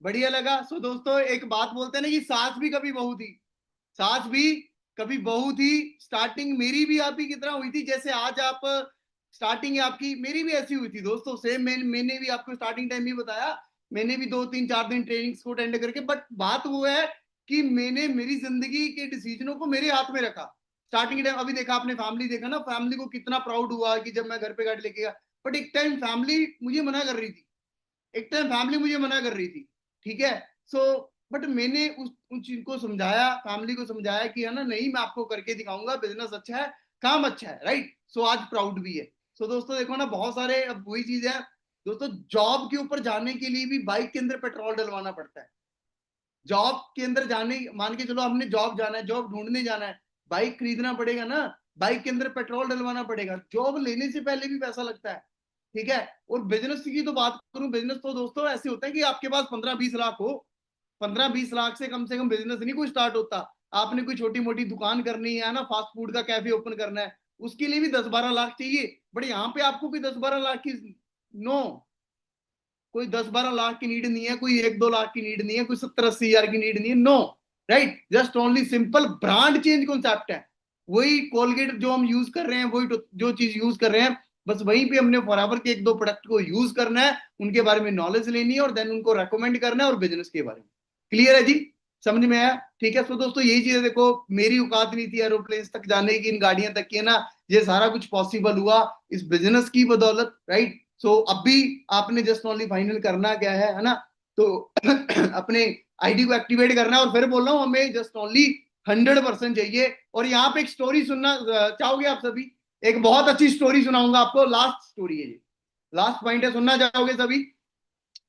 बढ़िया लगा। सो दोस्तों एक बात बोलते हैं ना कि सास भी कभी बहू थी, सास भी कभी बहू थी। स्टार्टिंग मेरी भी आप ही की तरह हुई थी, जैसे आज आप स्टार्टिंग आपकी मेरी भी ऐसी हुई थी दोस्तों, सेम। मैंने भी आपको स्टार्टिंग टाइम भी बताया, मैंने भी 2-3-4 दिन ट्रेनिंग्स को अटेंड करके, बट बात वो है कि मैंने मेरी जिंदगी के डिसीजनों को मेरे हाथ में रखा स्टार्टिंग टाइम। अभी देखा आपने फैमिली देखा ना, फैमिली को कितना प्राउड हुआ कि जब मैं घर पे गाड़ी लेके गया, बट एक टाइम फैमिली मुझे मना कर रही थी, एक टाइम फैमिली मुझे मना कर रही थी। ठीक है, सो बट मैंने उन चीज को समझाया, फैमिली को समझाया कि है ना, नहीं मैं आपको करके दिखाऊंगा, बिजनेस अच्छा है, काम अच्छा है, राइट। सो आज प्राउड भी है। सो दोस्तों देखो ना, बहुत सारे, अब वही चीज है दोस्तों, जॉब के ऊपर जाने के लिए भी बाइक के अंदर पेट्रोल डलवाना पड़ता है। जॉब के अंदर जाने, मान के चलो हमने जॉब जाना है, जॉब ढूंढने जाना है, बाइक खरीदना पड़ेगा ना, बाइक के अंदर पेट्रोल डलवाना पड़ेगा, जॉब लेने से पहले भी पैसा लगता है। ठीक है, और बिजनेस की तो बात करूं, बिजनेस तो दोस्तों ऐसे होता है कि आपके पास 15-20 लाख हो, 15-20 लाख से कम बिजनेस नहीं कोई स्टार्ट होता। आपने कोई छोटी मोटी दुकान करनी है ना, फास्ट फूड का कैफे ओपन करना है, उसके लिए भी 10-12 लाख चाहिए। बट यहाँ पे आपको कोई 10-12 लाख की नो, कोई 10-12 लाख की नीड नहीं है, कोई 1-2 लाख की नीड नहीं है, कोई 70-80 हजार की नीड नहीं है, no, right. Just only simple brand change concept है। वही कोलगेट जो हम यूज कर रहे हैं, वही जो चीज यूज कर रहे हैं, बस वहीं पे हमने फॉरएवर के 1-2 प्रोडक्ट को यूज करना है, उनके बारे में नॉलेज लेनी है और देन उनको रेकमेंड करना है, और बिजनेस के बारे में। क्लियर है जी, समझ में आया? ठीक है, तो दोस्तों यही चीज है। देखो मेरी औकात नहीं थी एरोप्लेन तक जाने की, इन गाड़ियां तक की, है ना, ये सारा कुछ पॉसिबल हुआ इस बिजनेस की बदौलत, राइट। सो अब भी आपने जस्ट ओनली फाइनल करना क्या है ना, तो अपने आईडी को एक्टिवेट करना है। और फिर बोल रहा हूँ, हमें जस्ट ओनली 100% चाहिए। और यहाँ पे एक स्टोरी सुनना चाहोगे आप सभी? एक बहुत अच्छी स्टोरी सुनाऊंगा आपको, लास्ट स्टोरी है जी, लास्ट पॉइंट है, सुनना चाहोगे सभी?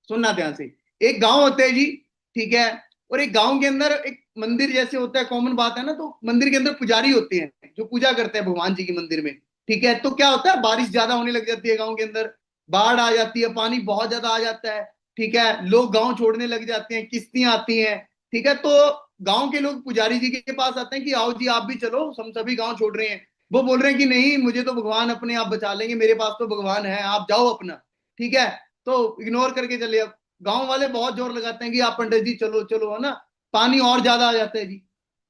सुनना ध्यान से। एक गांव होता है जी, ठीक है, और एक गांव के अंदर एक मंदिर जैसे होता है, कॉमन बात है ना, तो मंदिर के अंदर पुजारी होते हैं जो पूजा करते हैं भगवान जी के मंदिर में। ठीक है, तो क्या होता है, बारिश ज्यादा होने लग जाती है गांव के अंदर, बाढ़ आ जाती है, पानी बहुत ज्यादा आ जाता है। ठीक है, लोग गांव छोड़ने लग जाते हैं, किश्तियां आती हैं। ठीक है, तो गांव के लोग पुजारी जी के पास आते हैं कि आओ जी आप भी चलो, हम सभी गांव छोड़ रहे हैं। वो बोल रहे हैं कि नहीं, मुझे तो भगवान अपने आप बचा लेंगे, मेरे पास तो भगवान है, आप जाओ अपना। ठीक है, तो इग्नोर करके चले। अब गांव वाले बहुत जोर लगाते हैं कि आप पंडित जी चलो चलो, है ना, पानी और ज्यादा आ जाता है जी,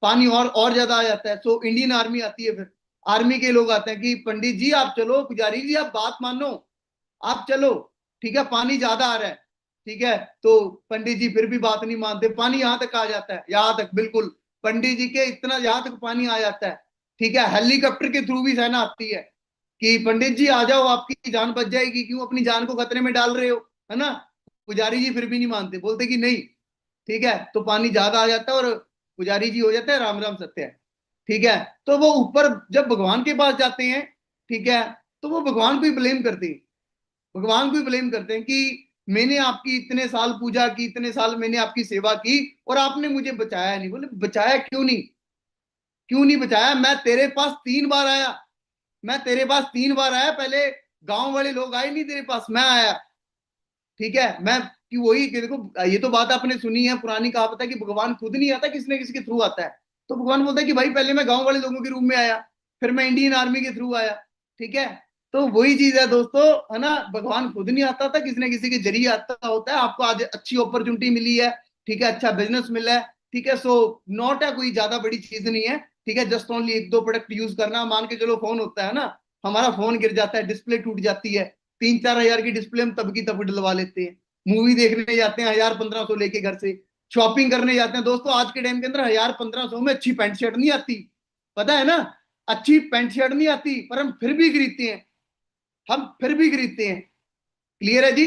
पानी और ज्यादा आ जाता है। सो इंडियन आर्मी आती है, फिर आर्मी के लोग आते हैं कि पंडित जी आप चलो, पुजारी जी आप बात मानो, आप चलो। ठीक है, पानी ज्यादा आ रहा है। ठीक है, तो पंडित जी फिर भी बात नहीं मानते, पानी यहां तक आ जाता है, यहां तक बिल्कुल पंडित जी के इतना यहां तक पानी आ जाता है। ठीक है, हेलीकॉप्टर के थ्रू भी सेना आती है कि पंडित जी आ जाओ, आपकी जान बच जाएगी, क्यों अपनी जान को खतरे में डाल रहे हो, है ना। पुजारी जी फिर भी नहीं मानते, बोलते कि नहीं। ठीक है, तो पानी ज्यादा आ जाता है और पुजारी जी हो जाते हैं राम राम सत्य है। ठीक है, तो वो ऊपर जब भगवान के पास जाते हैं, ठीक है, तो वो भगवान को ही ब्लेम करते हैं, भगवान को ही ब्लेम करते हैं कि मैंने आपकी इतने साल पूजा की, इतने साल मैंने आपकी सेवा की और आपने मुझे बचाया नहीं। बोले बचाया क्यों नहीं, क्यों नहीं बचाया? मैं तेरे पास 3 बार आया, मैं तेरे पास 3 बार आया, पहले गांव वाले लोग आए नहीं तेरे पास, मैं आया। ठीक है, मैं कि वही कि देखो, ये तो बात आपने सुनी है, पुरानी कहावत है कि भगवान खुद नहीं आता, किसी न किसी के थ्रू आता है। तो भगवान बोलता है कि भाई पहले मैं गांव वाले लोगों के रूप में आया, फिर मैं इंडियन आर्मी के थ्रू आया। ठीक है, तो वही चीज है दोस्तों, है ना, भगवान खुद नहीं आता था, किसी न किसी के जरिए आता होता है। आपको आज अच्छी अपॉर्चुनिटी मिली है, ठीक है, अच्छा बिजनेस मिला है, ठीक है, सो नॉट है, कोई ज्यादा बड़ी चीज नहीं है। ठीक है, जस्ट ओनली 1-2 प्रोडक्ट यूज करना। मान के चलो फोन होता है ना, हमारा फोन गिर जाता है, डिस्प्ले टूट जाती है, 3-4 हजार की डिस्प्ले हम तब की तब डलवा लेते हैं। मूवी देखने जाते हैं 1000-1500 लेके घर से, शॉपिंग करने जाते हैं दोस्तों, आज के टाइम के अंदर 1000-1500 में अच्छी पैंट शर्ट नहीं आती, पता है ना, अच्छी पैंट शर्ट नहीं आती, पर हम फिर भी खरीदते हैं, हम फिर भी खरीदते हैं। क्लियर है जी?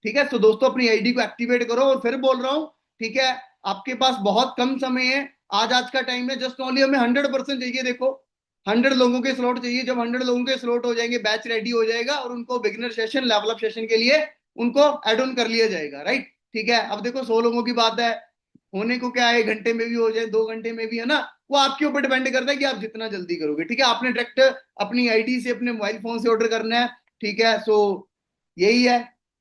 ठीक है, तो दोस्तों अपनी आईडी को एक्टिवेट करो। और फिर बोल रहा हूं, ठीक है, आपके पास बहुत कम समय है, आज का टाइम है, जस्ट ओनली हमें 100% चाहिए। देखो 100 लोगों के स्लॉट चाहिए। जब 100 लोगों के स्लॉट हो जाएंगे, बैच रेडी हो जाएगा और उनको beginner session, level up session के लिए उनको एड ऑन कर लिया जाएगा, राइट। ठीक है, अब देखो 100 लोगों की बात है, होने को क्या है, 1 घंटे में भी हो जाए, 2 घंटे में भी, है ना, वो आपके ऊपर डिपेंड करता है कि आप जितना जल्दी करोगे। ठीक है, आपने डायरेक्ट अपनी आईडी से, अपने मोबाइल फोन से ऑर्डर करना है। ठीक है, सो यही है,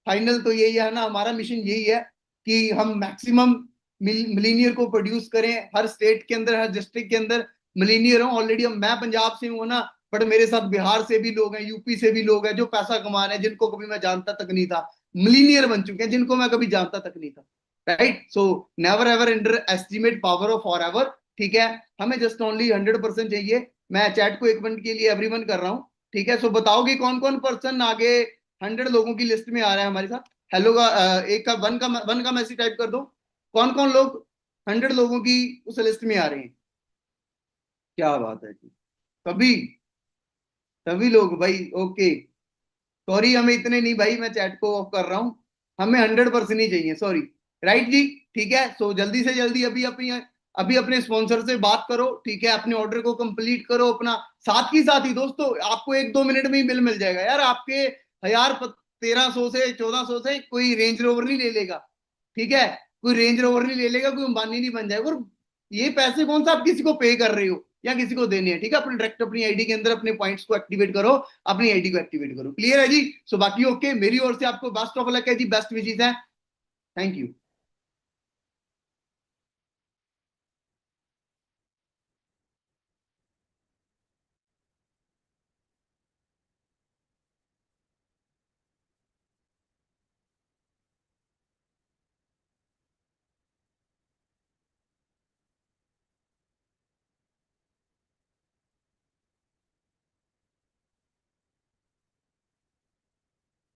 फाइनल तो यही है ना, हमारा मिशन यही है कि हम मैक्सिमम मिलीनियर को प्रोड्यूस करें, हर स्टेट के अंदर, हर डिस्ट्रिक्ट के अंदर मिलीनियर हूँ। ऑलरेडी मैं पंजाब से हूँ ना, बट मेरे साथ बिहार से भी लोग हैं, यूपी से भी लोग हैं जो पैसा कमा रहे हैं, जिनको कभी मैं जानता तक नहीं था, मिलीनियर बन चुके हैं जिनको मैं कभी जानता तक नहीं था, right. So never ever under estimate power of for ever. ठीक है, हमें जस्ट ओनली 100% चाहिए। मैं चैट को 1 मिनट के लिए एवरीवन कर रहा हूँ। ठीक है, सो बताओगे कौन कौन पर्सन आगे 100 लोगों की लिस्ट में आ रहा है हमारे साथ। हेलो का एक का वन का मैसेज टाइप कर दो, कौन कौन लोग 100 लोगों की उस लिस्ट में आ रहे हैं। क्या बात है जी, सभी सभी लोग भाई, ओके। सॉरी, हमें इतने नहीं भाई, मैं चैट को ऑफ कर रहा हूँ, हमें 100% ही चाहिए, सॉरी, राइट जी। ठीक है, सो जल्दी से जल्दी अभी अपने स्पॉन्सर से बात करो। ठीक है, अपने ऑर्डर को कंप्लीट करो अपना, साथ ही साथ ही दोस्तों आपको 1-2 मिनट में ही बिल मिल जाएगा यार। आपके 1300 से 1400 से कोई रेंज रोवर नहीं ले लेगा। ठीक है, कोई रेंज रोवर नहीं ले लेगा, कोई अंबानी नहीं बन जाएगा। और ये पैसे कौन सा आप किसी को पे कर रहे हो या किसी को देने हैं। ठीक है, अपने डायरेक्ट अपनी आईडी के अंदर अपने पॉइंट्स को एक्टिवेट करो, अपनी आईडी को एक्टिवेट करो। क्लियर है जी। सो बाकी ओके, मेरी ओर से आपको बेस्ट ऑफ लक है जी, बेस्ट विशेस है। Thank you.